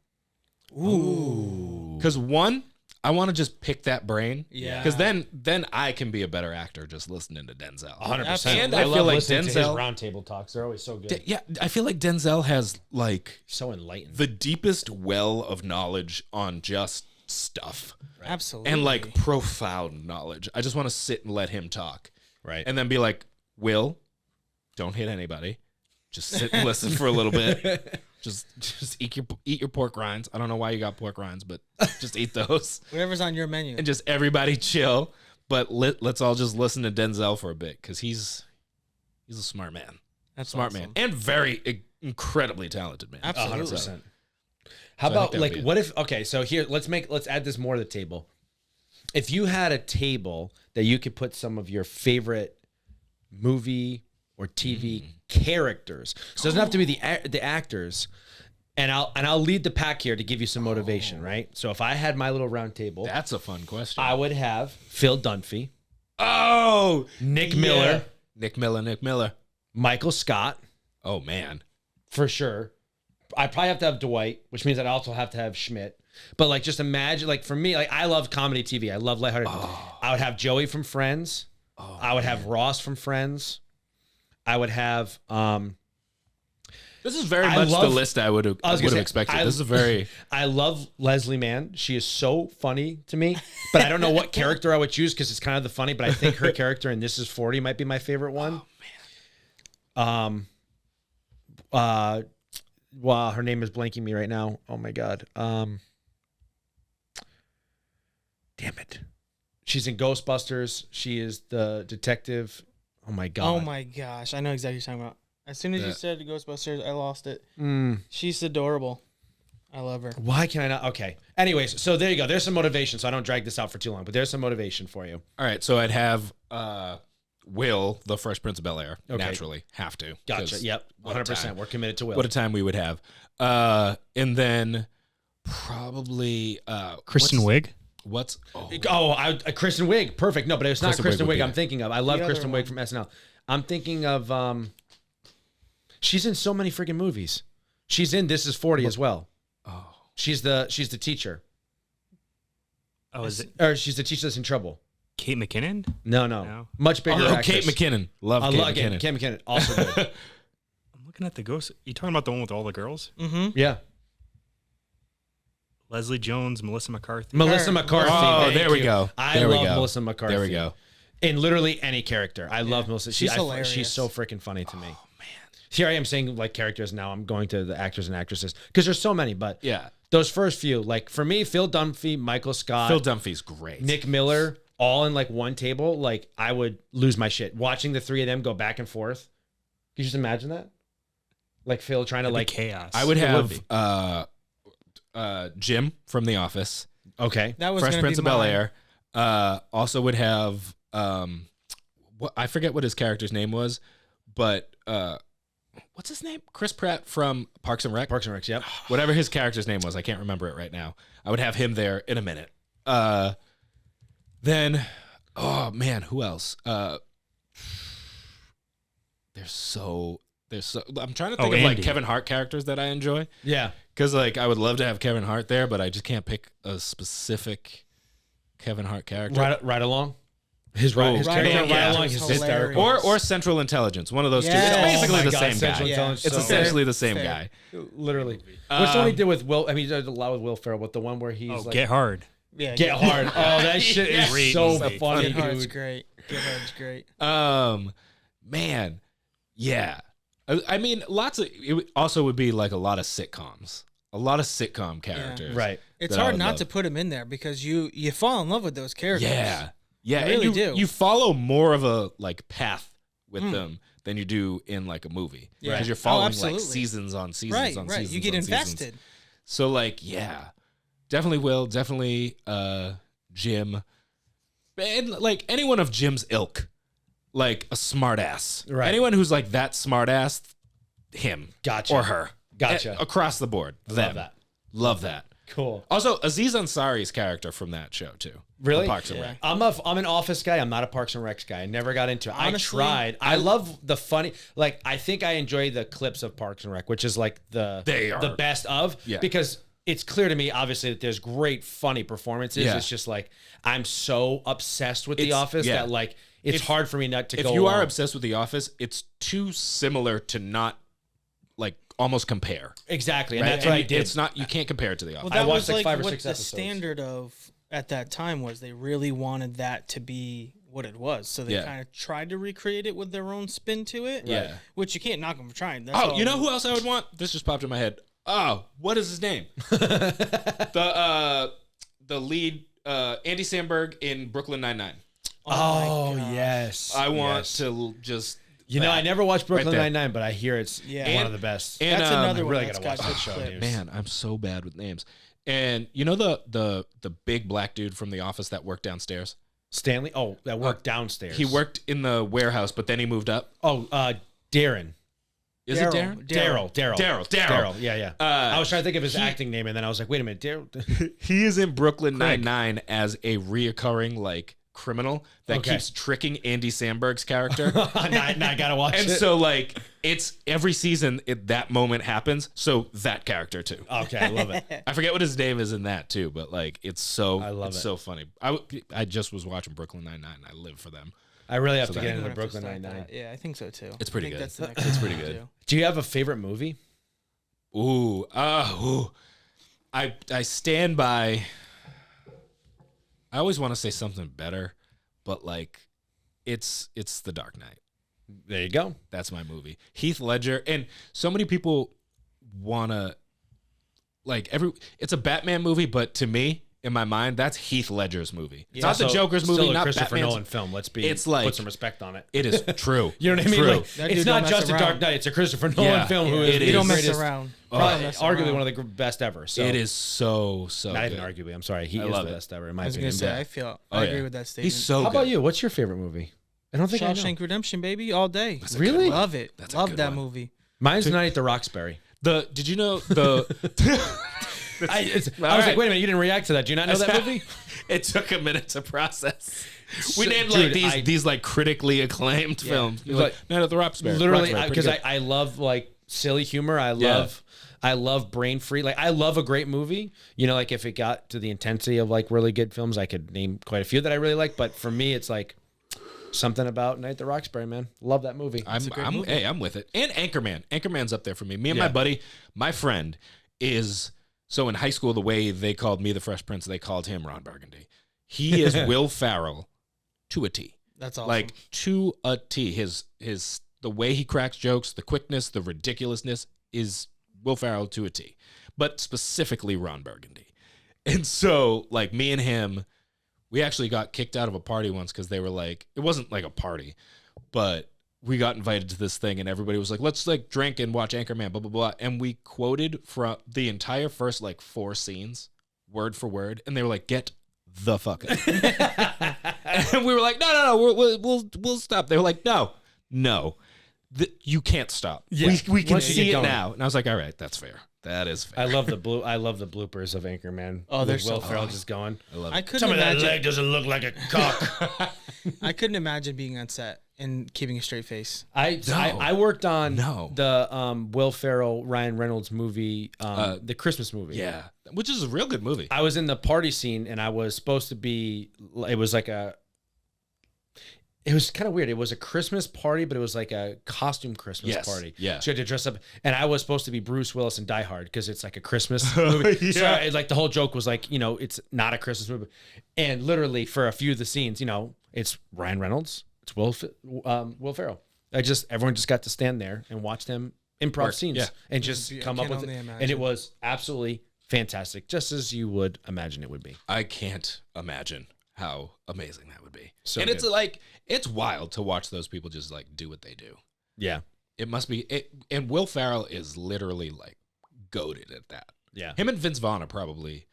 Ooh. Because one, I want to just pick that brain. Yeah. Because then I can be a better actor just listening to Denzel. 100%. And I I love feel like listening to his Denzel. roundtable talks. They're always so good. Yeah, I feel like Denzel has like So enlightened. the deepest well of knowledge on just stuff. Absolutely. And like profound knowledge. I just want to sit and let him talk. Right. And then be like, Will, don't hit anybody. Just sit and listen for a little bit. Just eat your pork rinds. I don't know why you got pork rinds, but just eat those. whatever's on your menu. And just everybody chill. But let's all just listen to Denzel for a bit because he's a smart man. That's Smart awesome. man. And very incredibly talented man. Absolutely. 100%. How So I about think that would like be it. what if okay, so here let's add this more to the table. If you had a table that you could put some of your favorite movie or TV characters. So it doesn't have to be the actors. And I'll lead the pack here to give you some motivation, right? So if I had my little round table, That's a fun question. I would have Phil Dunphy, Oh, Nick Miller, Nick Miller. Michael Scott, Oh man. for sure. I probably have to have Dwight, which means I'd also have to have Schmidt. But like, just imagine, like for me, like I love comedy TV. I love lighthearted. I would have Joey from Friends. I would have Ross from Friends. I would have. This is very I much love- the list I would have expected. This is very. I love Leslie Mann. She is so funny to me, but I don't know what character I would choose because it's kind of the funny. But I think her character in This Is 40 might be my favorite one. Oh man. Wow, her name is blanking me right now. Oh my god. Damn it. She's in Ghostbusters. She is the detective. Oh my god. Oh my gosh, I know exactly what you're talking about. As soon as you said Ghostbusters, I lost it. Mm. She's adorable. I love her. Why can I not? Okay. Anyways, so there you go. There's some motivation. So I don't drag this out for too long, but there's some motivation for you. All right, so I'd have Will, the Fresh Prince of Bel-Air. Okay. Naturally, have to. Gotcha. 'cause Yep. what a 100%. time. We're committed to Will. What a time we would have. And then probably Kristen Wiig. What's Kristen Wiig. Perfect. No, but it's not Kristen Kristen Wiig would Wiig be I'm it. thinking of. I love The other Kristen one. Wiig from SNL. I'm thinking of she's in so many freaking movies. She's in This Is 40 as well. Oh. She's the teacher. Oh, is it Or she's the teacher that's in trouble. Kate McKinnon? No. No. Much bigger Oh, actress. Kate McKinnon. Love I Kate love McKinnon. Kate McKinnon. Also good. I'm looking at the ghost. You talking about the one with all the girls? Mm-hmm. Yeah. Leslie Jones, Melissa McCarthy. Melissa McCarthy. Oh, thank there we you. go. I There we love go. Melissa McCarthy. There we go. In literally any character. I love Melissa. She's She's hilarious. so freaking funny to me. Oh, man. Here I am saying like characters now. I'm going to the actors and actresses because there's so many. But Yeah. those first few, like for me, Phil Dunphy, Michael Scott, Phil Dunphy's great. Nick Miller, all in like one table, like I would lose my shit watching the three of them go back and forth. Can you just imagine that? Like Phil trying to like chaos. I would It would have Jim from The Office, okay. That was Fresh gonna Prince be of Bel mine. Air. Also would have what I forget what his character's name was, but what's his name? Chris Pratt from Parks and Rec. Parks and Recs. Yep. Whatever his character's name was, I can't remember it right now. I would have him there in a minute. Then, oh man, who else? There's so. I'm trying to think of like Andy. Kevin Hart characters that I enjoy. Yeah. Because like I would love to have Kevin Hart there, but I just can't pick a specific Kevin Hart character. Right along. His character Along, yeah. right along is Hilarious. hysterical. Or Central Intelligence, one of those two. Yes. It's basically Oh my the God, same Central guy. Intelligence It's so essentially the same Fair. guy. Literally. What's the one he did with Will? I mean, he did a lot with Will Ferrell, but the one where he's Oh, like, Get Hard. Yeah, Get hard. Oh, that shit is Great so movie. funny, Get Hard's dude. great. Get Hard's great. Man, yeah. I mean, it also would be like a lot of sitcoms, a lot of sitcom characters. Right. It's that I hard would not love. to put him in there because you fall in love with those characters. Yeah, yeah. I and really you, do. You follow more of a like path with them than you do in like a movie. Yeah. Because you're Oh, following like absolutely. seasons on seasons Right, on right. seasons. You get on seasons. invested. So like, yeah, definitely Will, definitely Jim, and like anyone of Jim's ilk, like a smart ass. Right. Anyone who's like that smart ass, him, Gotcha. or her, Gotcha. across the board. Them. that. Love that. Cool. Also, Aziz Ansari's character from that show too. Really? The Parks and Rec. I'm an Office guy. I'm not a Parks and Recs guy. I never got into it. Honestly, I tried. I love the funny. Like I think I enjoy the clips of Parks and Rec, which is like They are. the best of. Yeah. Because it's clear to me, obviously, that there's great funny performances. Yeah. It's just like I'm so obsessed with The It's- Office yeah. that like it's hard for me not to go. If you are along. obsessed with The Office, it's too similar to not like almost compare. Exactly, and Right? that's what I And did. It's not. You can't compare it to The Office. Well, that watched was like like 5 or what 6 the episodes. standard of at that time was. They really wanted that to be what it was, so they Yeah. kind of tried to recreate it with their own spin to it. Yeah. which you can't knock them for trying. That's Oh, all. you know who else I would want? This just popped in my head. Oh, what is his name? The lead, Andy Samberg in Brooklyn Nine-Nine. Oh my gosh. yes, I want Yes. to just. You know, I never watched Brooklyn there. Nine-Nine, but I hear it's Yeah. one of the best. And, That's another I one. really that's gotta watch got that good show, clips. dude. Man, I'm so bad with names. And you know the big black dude from The Office that worked downstairs? Stanley. Oh, that worked downstairs. He worked in the warehouse, but then he moved up. Oh, Darren. Is it Darren? Daryl. Daryl. Yeah. Uh, I was trying to think of his acting name, and then I was like, wait a minute, Daryl. He is in Brooklyn Craig. Nine-Nine as a reoccurring like criminal that Okay. keeps tricking Andy Samberg's character. now I gotta watch And it. so, like, it's every season that moment happens. So that character too. Okay, I love it. I forget what his name is in that too, but like, it's so I love it's it. so funny. I just was watching Brooklyn Nine-Nine. I live for them. I really have to that- get I'm into gonna have to Brooklyn start Nine-Nine. that. Yeah, I think so too. It's pretty I think good. That's the next It's one pretty to good. do. Do you have a favorite movie? Ooh, I stand by. I always want to say something better, but like, it's The Dark Knight. There you go. That's my movie. Heath Ledger, and so many people wanna like it's a Batman movie, but to me, in my mind, that's Heath Ledger's movie. It's not the Also, Joker's movie, still a not Christopher Batman's. Nolan film. Let's be. It's like- put some respect on it. It is true. You know what I mean? True. Like, That it's dude not don't just mess a Dark around. Knight. It's a Christopher Nolan Yeah, film. Who it is is. You don't the mess greatest- around. Probably, Don't mess arguably around. one of the best ever. So It is so not good. even arguably. I'm sorry. He I is love the it. best ever in I my was gonna opinion. say Yeah. I feel Oh, I yeah. agree with that statement. He's so How good. about you? What's your favorite movie? I don't think I know. Shawshank Redemption, baby, all day. That's a good Really? one. Love it. That's a Love good that one. movie. Mine's Night at the Roxbury. Did you know the? I was right. like, wait a minute, you didn't react to that. Do you not know that movie? It took a minute to process. We So- named dude, like these like critically acclaimed films. You're like, Night at the Roxbury. Literally, Roxbury, because pretty good. I love like silly humor. I love brain free. Like I love a great movie. You know, like if it got to the intensity of like really good films, I could name quite a few that I really like. But for me, it's like something about Night at the Roxbury, man. Love that movie. I'm with it. And Anchorman. Anchorman's up there for me. Me and Yeah. my buddy, my friend, is So in high school, the way they called me the Fresh Prince, they called him Ron Burgundy. He is Will Ferrell to a T. That's awesome. Like to a T. The way he cracks jokes, the quickness, the ridiculousness is Will Ferrell to a T. But specifically Ron Burgundy. And so like me and him, we actually got kicked out of a party once because they were like, it wasn't like a party, but we got invited to this thing and everybody was like, let's like drink and watch Anchorman, blah, blah, blah. And we quoted from the entire first like 4 scenes, word for word. And they were like, get the fuck out. And we were like, no, we'll stop. They were like, no, you can't stop. Yeah. We can Once you see get it going. now. And I was like, all right, that's fair. That is fair. I love the bloopers of Anchorman. Oh, they're with so Will Ferrell funny. just going. I love I it. couldn't imagine. doesn't look like a cock. I couldn't imagine being on set and keeping a straight face. I worked on No. the Will Ferrell Ryan Reynolds movie, the Christmas movie. Yeah, which is a real good movie. I was in the party scene and I was supposed to be. It was kind of weird. It was a Christmas party, but it was like a costume Christmas Yes, party. yeah. So you had to dress up, and I was supposed to be Bruce Willis in Die Hard because it's like a Christmas movie. So like the whole joke was like, it's not a Christmas movie, and literally for a few of the scenes, it's Ryan Reynolds, it's Will Ferrell. Everyone just got to stand there and watch them improv scenes yeah. and just I come up can with it, only and imagine. it was absolutely fantastic, just as you would imagine it would be. I can't imagine how amazing that would be. So and it's good. like, it's wild to watch those people just like do what they do. Yeah, It must be it. And Will Ferrell is literally like goated at that. yeah. Him and Vince Vaughn are probably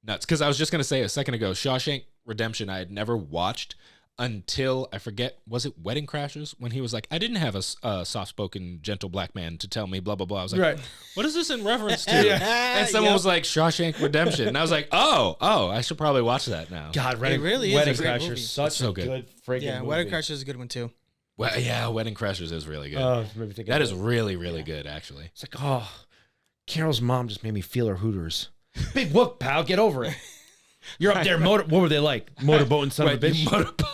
nuts. Because I was just going to say a second ago, Shawshank Redemption, I had never watched until, I forget, was it Wedding Crashers? When he was like, I didn't have a soft-spoken, gentle black man to tell me blah, blah, blah. I was like, Right. what is this in reference to? And someone was like, Shawshank Redemption. And I was like, oh, I should probably watch that now. God, It really is a Wedding great Crashers, movie. such It's so a good. good friggin' Yeah, movie. Wedding Crashers is a good one too. Well, yeah, Wedding Crashers is really good. Oh, maybe think That of is it. really, really good, actually. It's like, oh, Carol's mom just made me feel her hooters. Big whoop, pal, get over it. You're up there. What were they like? Motorboating son of a bitch.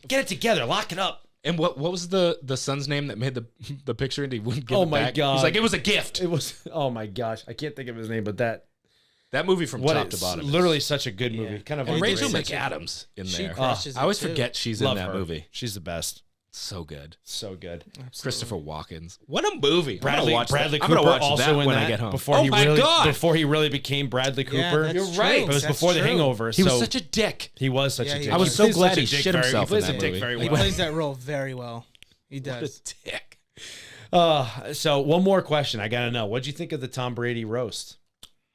Get it together. Lock it up. And what was the son's name that made the picture and he wouldn't give Oh it my back? God. He's like, it was a gift. It was. Oh my gosh, I can't think of his name, but that That movie from what top is to bottom. is- literally such a good movie. Yeah. Kind of and Rachel underrated. McAdams in She there. crushes I always it, too. forget she's Love in that her. movie. She's the best. So good. So good. Christopher Walken's. What a movie. Bradley I'm gonna Cooper watch also that in when that I get home. before oh he my really God. before he really became Bradley Yeah, Cooper. that's You're true. right. It was That's before The true. Hangover. He was so such a dick. he was such Yeah, a he dick. I was He so plays glad such a he dick shit very- himself He plays in a that dick movie. very He well. plays that role very well. He What a does. dick. So one more question. I gotta know. What'd you think of the Tom Brady roast?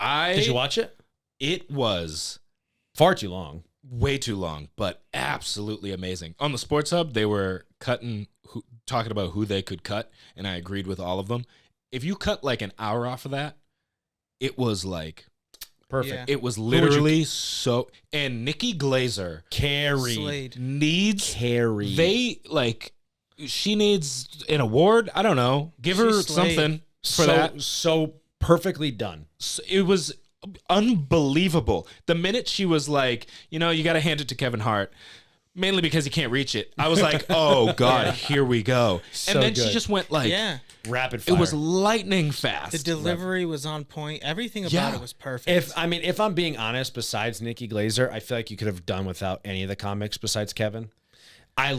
Did you watch it? It was Far too long. way too long, but absolutely amazing. On the Sports Hub, they were talking about who they could cut, and I agreed with all of them. If you cut like an hour off of that, it was like Perfect. Yeah. it was would you- literally so. And Nikki Glazer Carrie. Slade. needs Carrie. they like she needs an award. I don't know. Give her She's Slade. something for that. So perfectly done. It was unbelievable. The minute she was like, you got to hand it to Kevin Hart, mainly because he can't reach it. I was like, oh God, here we go. So And then good. she just went like, Yeah. Rapid it fire. was lightning fast. The delivery was on point. Everything about Yeah. it was perfect. If I'm being honest, besides Nikki Glazer, I feel like you could have done without any of the comics besides Kevin. I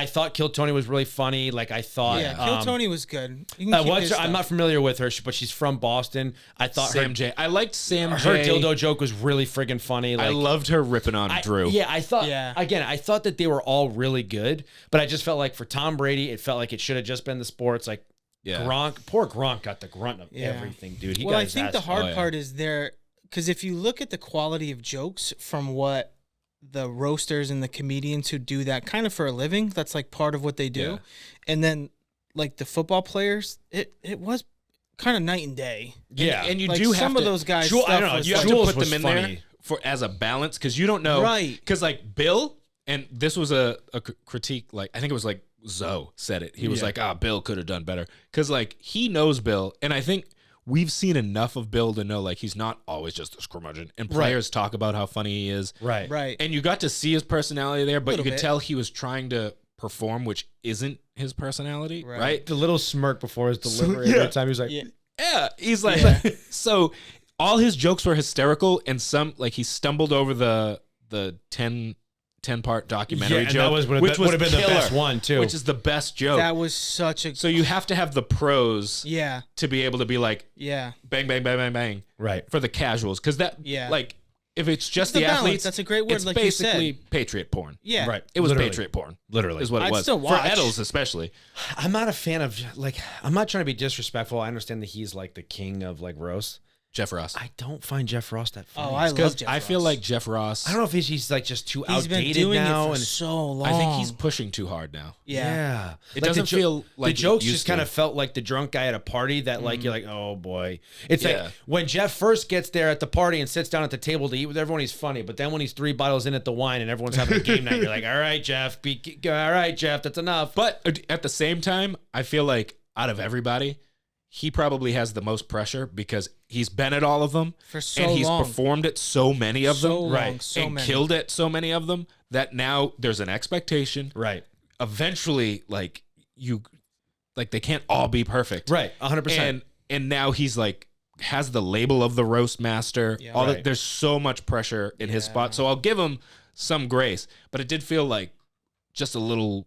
thought Kill Tony was really funny. Like I thought, Kill Tony was good. You can keep his I'm stuff. not familiar with her, but she's from Boston. I thought Sam J. I liked Sam her J. dildo joke was really friggin' funny. Like I loved her ripping on Drew. Yeah, I thought. Yeah. Again, I thought that they were all really good, but I just felt like for Tom Brady, it felt like it should have just been the sports. Like Yeah. Gronk, poor Gronk got the grunt of Yeah. everything, dude. He Well, got I his think ass the kicked. hard Oh, yeah. part is there because if you look at the quality of jokes from what the roasters and the comedians who do that kind of for a living, that's like part of what they do. Yeah. And then like the football players, it was kind of night and day. Yeah, And you Like do have some to, of those guys. Jewel- I stuff don't know, was you like- have Jules to put was them in funny. there for as a balance because you don't know. Right. Because like Bill, and this was a critique, like I think it was like Zoe said it. He was like, Bill could have done better. Because like he knows Bill. And I think we've seen enough of Bill to know like he's not always just a curmudgeon. And players talk about how funny he is. Right. right. And you got to see his personality there, but you Little could bit. tell he was trying to perform, which isn't his personality, right? The little smirk before his delivery every time he was like, Yeah. Yeah, he's like, Yeah. so all his jokes were hysterical, and some like he stumbled over the 10-part documentary and joke, that which would have been the killer, best one too. which is the best joke. That was such a So you have to have the pros yeah, to be able to be like yeah. bang, bang, bang, bang, bang right. for the casuals. Because that, Yeah. like, if it's just the the balance. athletes, That's a great word, it's like you basically said. patriot porn. Yeah. Right. It was Literally. patriot porn. Literally. Is what it I'd was. still For watch. Eddles, especially. I'm not a fan of like. I'm not trying to be disrespectful. I understand that he's like the king of like roast. Jeff Ross. I don't find Jeff Ross that funny. Oh, I Because love Jeff I feel Ross. like Jeff Ross, I don't know if he's like just too He's been outdated doing now, it for and so long. I think he's pushing too hard now. yeah. It Like, doesn't the feel like the it jokes used just to. kind of felt like the drunk guy at a party that like you're like, oh boy. It's Yeah. like when Jeff first gets there at the party and sits down at the table to eat with everyone, he's funny. But then when he's 3 bottles in at the wine and everyone's having a game night, you're like, all right, Jeff, all right, Jeff, that's enough. But at the same time, I feel like out of everybody, he probably has the most pressure because he's been at all of them For so and he's long. performed at so many of them, So long, right, so and many. killed at so many of them that now there's an expectation. Right. Eventually, like they can't all be perfect, Right. 100%. And now he's like has the label of the roast master. Yeah. All Right. that, there's so much pressure in his spot, so I'll give him some grace, but it did feel like just a little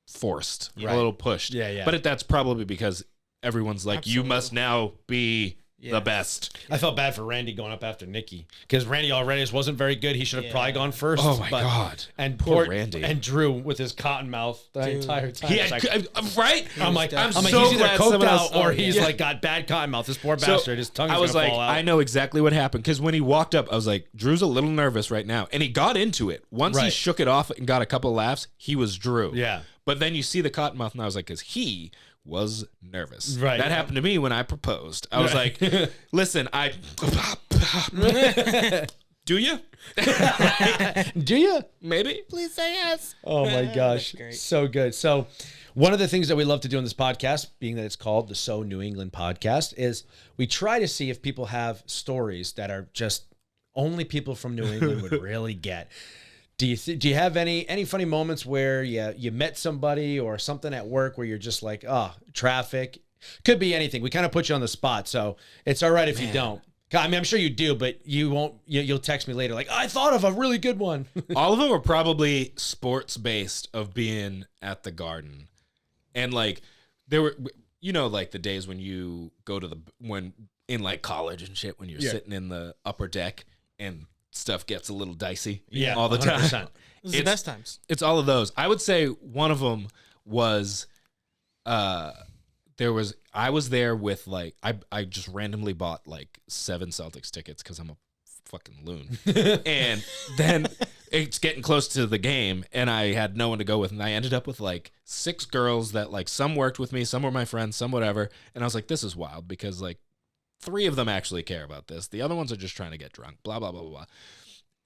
forced, Right. a little pushed. Yeah, yeah. But that's probably because everyone's like, you Absolutely. must now be Yeah. the best. I felt bad for Randy going up after Nikki because Randy already just wasn't very good. He should have probably Yeah. gone first. Oh my but- God. And Poor poor Randy. and Drew with his cotton mouth the Dude. entire time. He It's had, like, right? I'm like, I'm he's so either glad coked someone else- out or oh, he's yeah. like got bad cotton mouth. This poor So, bastard, his tongue is I was gonna like, fall out. I know exactly what happened because when he walked up, I was like, Drew's a little nervous right now. And he got into it. Once he Right. shook it off and got a couple laughs, he was Drew. Yeah. But then you see the cotton mouth, and I was like, because he was nervous. Right. That happened to me when I proposed. I was Right. like, listen, do you? Do you? Maybe. Please say yes. Oh my gosh, great. so good. So, one of the things that we love to do in this podcast, being that it's called the So New England Podcast, is we try to see if people have stories that are just only people from New England would really get. Do you have any funny moments where you met somebody or something at work where you're just like, oh, traffic? Could be anything. We kind of put you on the spot, so it's all right if you don't. I mean, I'm sure you do, but you won't. You'll text me later, like, I thought of a really good one. All of them are probably sports based of being at the Garden. And like there were, like the days when you go to when in like college and shit, when you're sitting in the upper deck and stuff gets a little dicey all the time. 100%. This is the best times. It's all of those. I would say one of them was, I was there with like, I just randomly bought like 7 Celtics tickets because I'm a fucking loon. And then it's getting close to the game and I had no one to go with. And I ended up with like 6 girls that like some worked with me, some were my friends, some whatever. And I was like, this is wild because like 3 of them actually care about this. The other ones are just trying to get drunk, blah, blah, blah, blah, blah.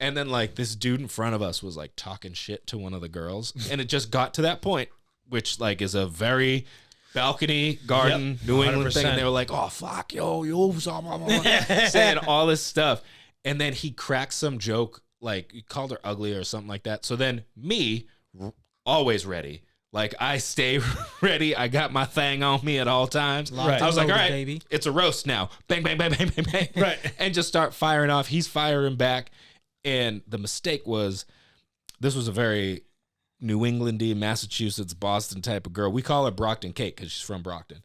And then like this dude in front of us was like talking shit to one of the girls. And it just got to that point, which like is a very balcony garden, Yep, New England thing. 100%. And they were like, oh, fuck, yo, blah, blah, blah, saying all this stuff. And then he cracked some joke, like he called her ugly or something like that. So then me, always ready. Like I stay ready. I got my thing on me at all times. Right. I was like, all Loaded, right, baby. it's a roast now. Bang, bang, bang, bang, bang, bang. Right. And just start firing off. He's firing back. And the mistake was, this was a very New Englandy, Massachusetts, Boston type of girl. We call her Brockton Kate because she's from Brockton.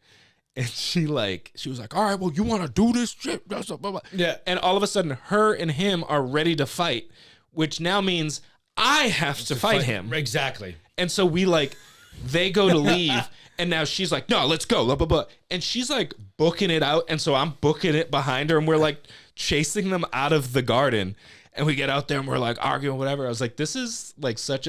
And she was like, all right, well, you want to do this shit? Blah, blah, blah. Yeah. And all of a sudden, her and him are ready to fight, which now means I have to fight him. Exactly. And so they go to leave, and now she's like, no, let's go, blah, blah, blah. And she's like booking it out, and so I'm booking it behind her, and we're like chasing them out of the garden. And we get out there and we're like arguing, whatever. I was like, this is like such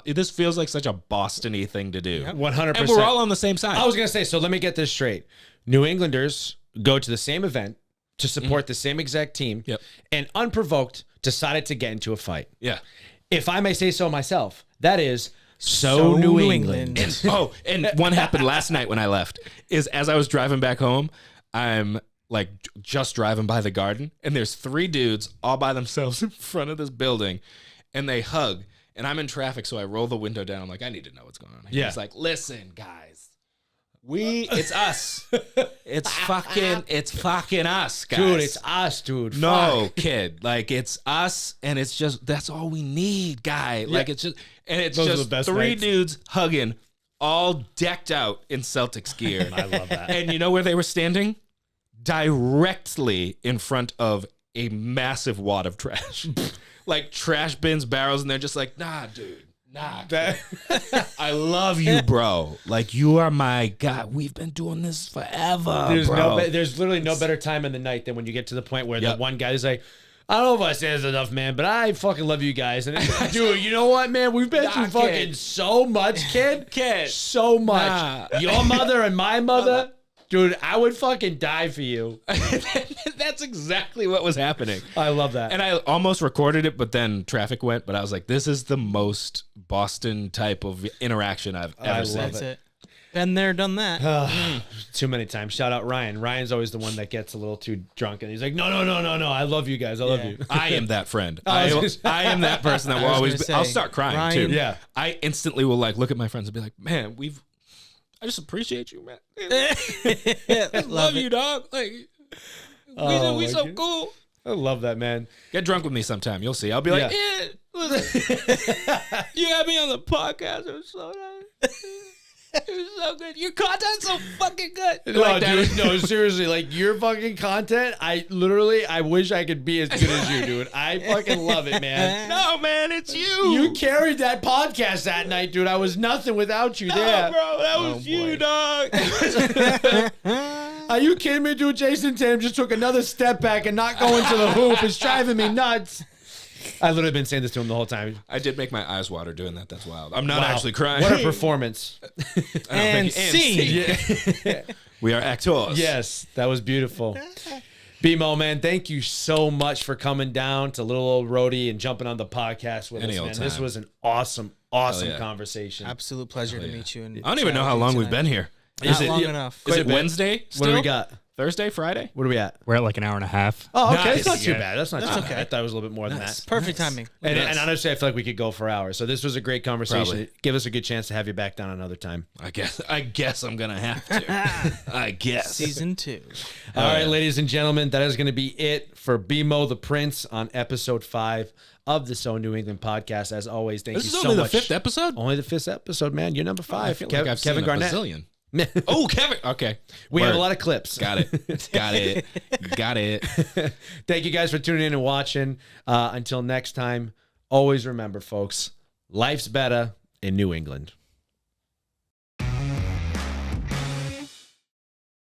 this feels like such a Boston-y thing to do. 100%. And we're all on the same side. I was going to say, so let me get this straight. New Englanders go to the same event to support the same exact team Yep. and unprovoked decided to get into a fight. Yeah. If I may say so myself, that is so New England. And one happened last night when I left, is as I was driving back home, I'm like just driving by the Garden, and there's 3 dudes all by themselves in front of this building, and they hug, and I'm in traffic, so I roll the window down. I'm like, I need to know what's going on. Yeah. He's like, listen, guys, It's us. It's fucking us, guys. Dude, it's us, dude. No, Fuck. kid. Like, it's us, and it's just, that's all we need, guy. Like, it's just, and it's Those are the just best three nights. dudes hugging, all decked out in Celtics gear. I love that. And you know where they were standing? Directly in front of a massive wad of trash. Like, trash bins, barrels, and they're just like, nah, dude. Nah, I love you, bro. Like, you are my guy. We've been doing this forever, bro. There's literally no better time in the night than when you get to the point where the Yep. one guy is like, I don't know if I say this enough, man, but I fucking love you guys. And it's like, dude, you know what, man? We've been Nah, through fucking kid. so much, kid. Kid. So much. Nah. Your mother and my mother, dude, I would fucking die for you. That's exactly what was happening. I love that. And I almost recorded it, but then traffic went. But I was like, this is the most Boston type of interaction I've ever seen. That's it. Been there, done that. Too many times. Shout out Ryan. Ryan's always the one that gets a little too drunk, and he's like, no. I love you guys. I love you. I am that friend. I was gonna say- I am that person that will was always gonna be, I'll say, start crying Ryan- too. Yeah. I instantly will like look at my friends and be like, man, I just appreciate you, man. I love you, dog. Like, Oh, we my so God. cool. I love that, man. Get drunk with me sometime. You'll see. I'll be like, Yeah. listen, you had me on the podcast. It was so nice. It was so good. Your content's so fucking good. No, Like that. dude, no, seriously, like your fucking content, I wish I could be as good as you, dude. I fucking love it, man. No, man, it's you. You carried that podcast that night, dude. I was nothing without you No, there. bro, that was you, dog. Are you kidding me, dude? Jason Tatum just took another step back and not going to the hoop. It's driving me nuts. I literally been saying this to him the whole time. I did make my eyes water doing that. That's wild. I'm not Wow. actually crying. What a performance. And scene. We are actors. Yes, that was beautiful. BMO, man, thank you so much for coming down to little old Rhodey and jumping on the podcast with Any us, old man. This time. was an awesome yeah. conversation. Absolute pleasure to meet you. And I don't even know chat how with you long we've tonight. been here. Not long enough. Is Quite it a bit. Wednesday What still? do we got? Thursday, Friday? What are we at? We're at like an hour and a half. Oh, okay. It's not Nice. too bad. That's not too okay. bad. I thought it was a little bit more than that. Perfect timing. And honestly, I feel like we could go for hours. So this was a great conversation. Probably. Give us a good chance to have you back down another time. I guess I'm gonna have to. I guess. Season 2. All right, ladies and gentlemen, that is going to be it for BMO the Prince on episode 5 of the So New England podcast. As always, thank This you is so only much. the 5th episode. Only the 5th episode, man. You're number 5. I feel like I've Kevin seen Garnett. a bazillion. Oh, Kevin. Okay. We have a Word. lot of clips. Got it. Got it. Got it. Thank you guys for tuning in and watching. Until next time, always remember, folks, life's better in New England.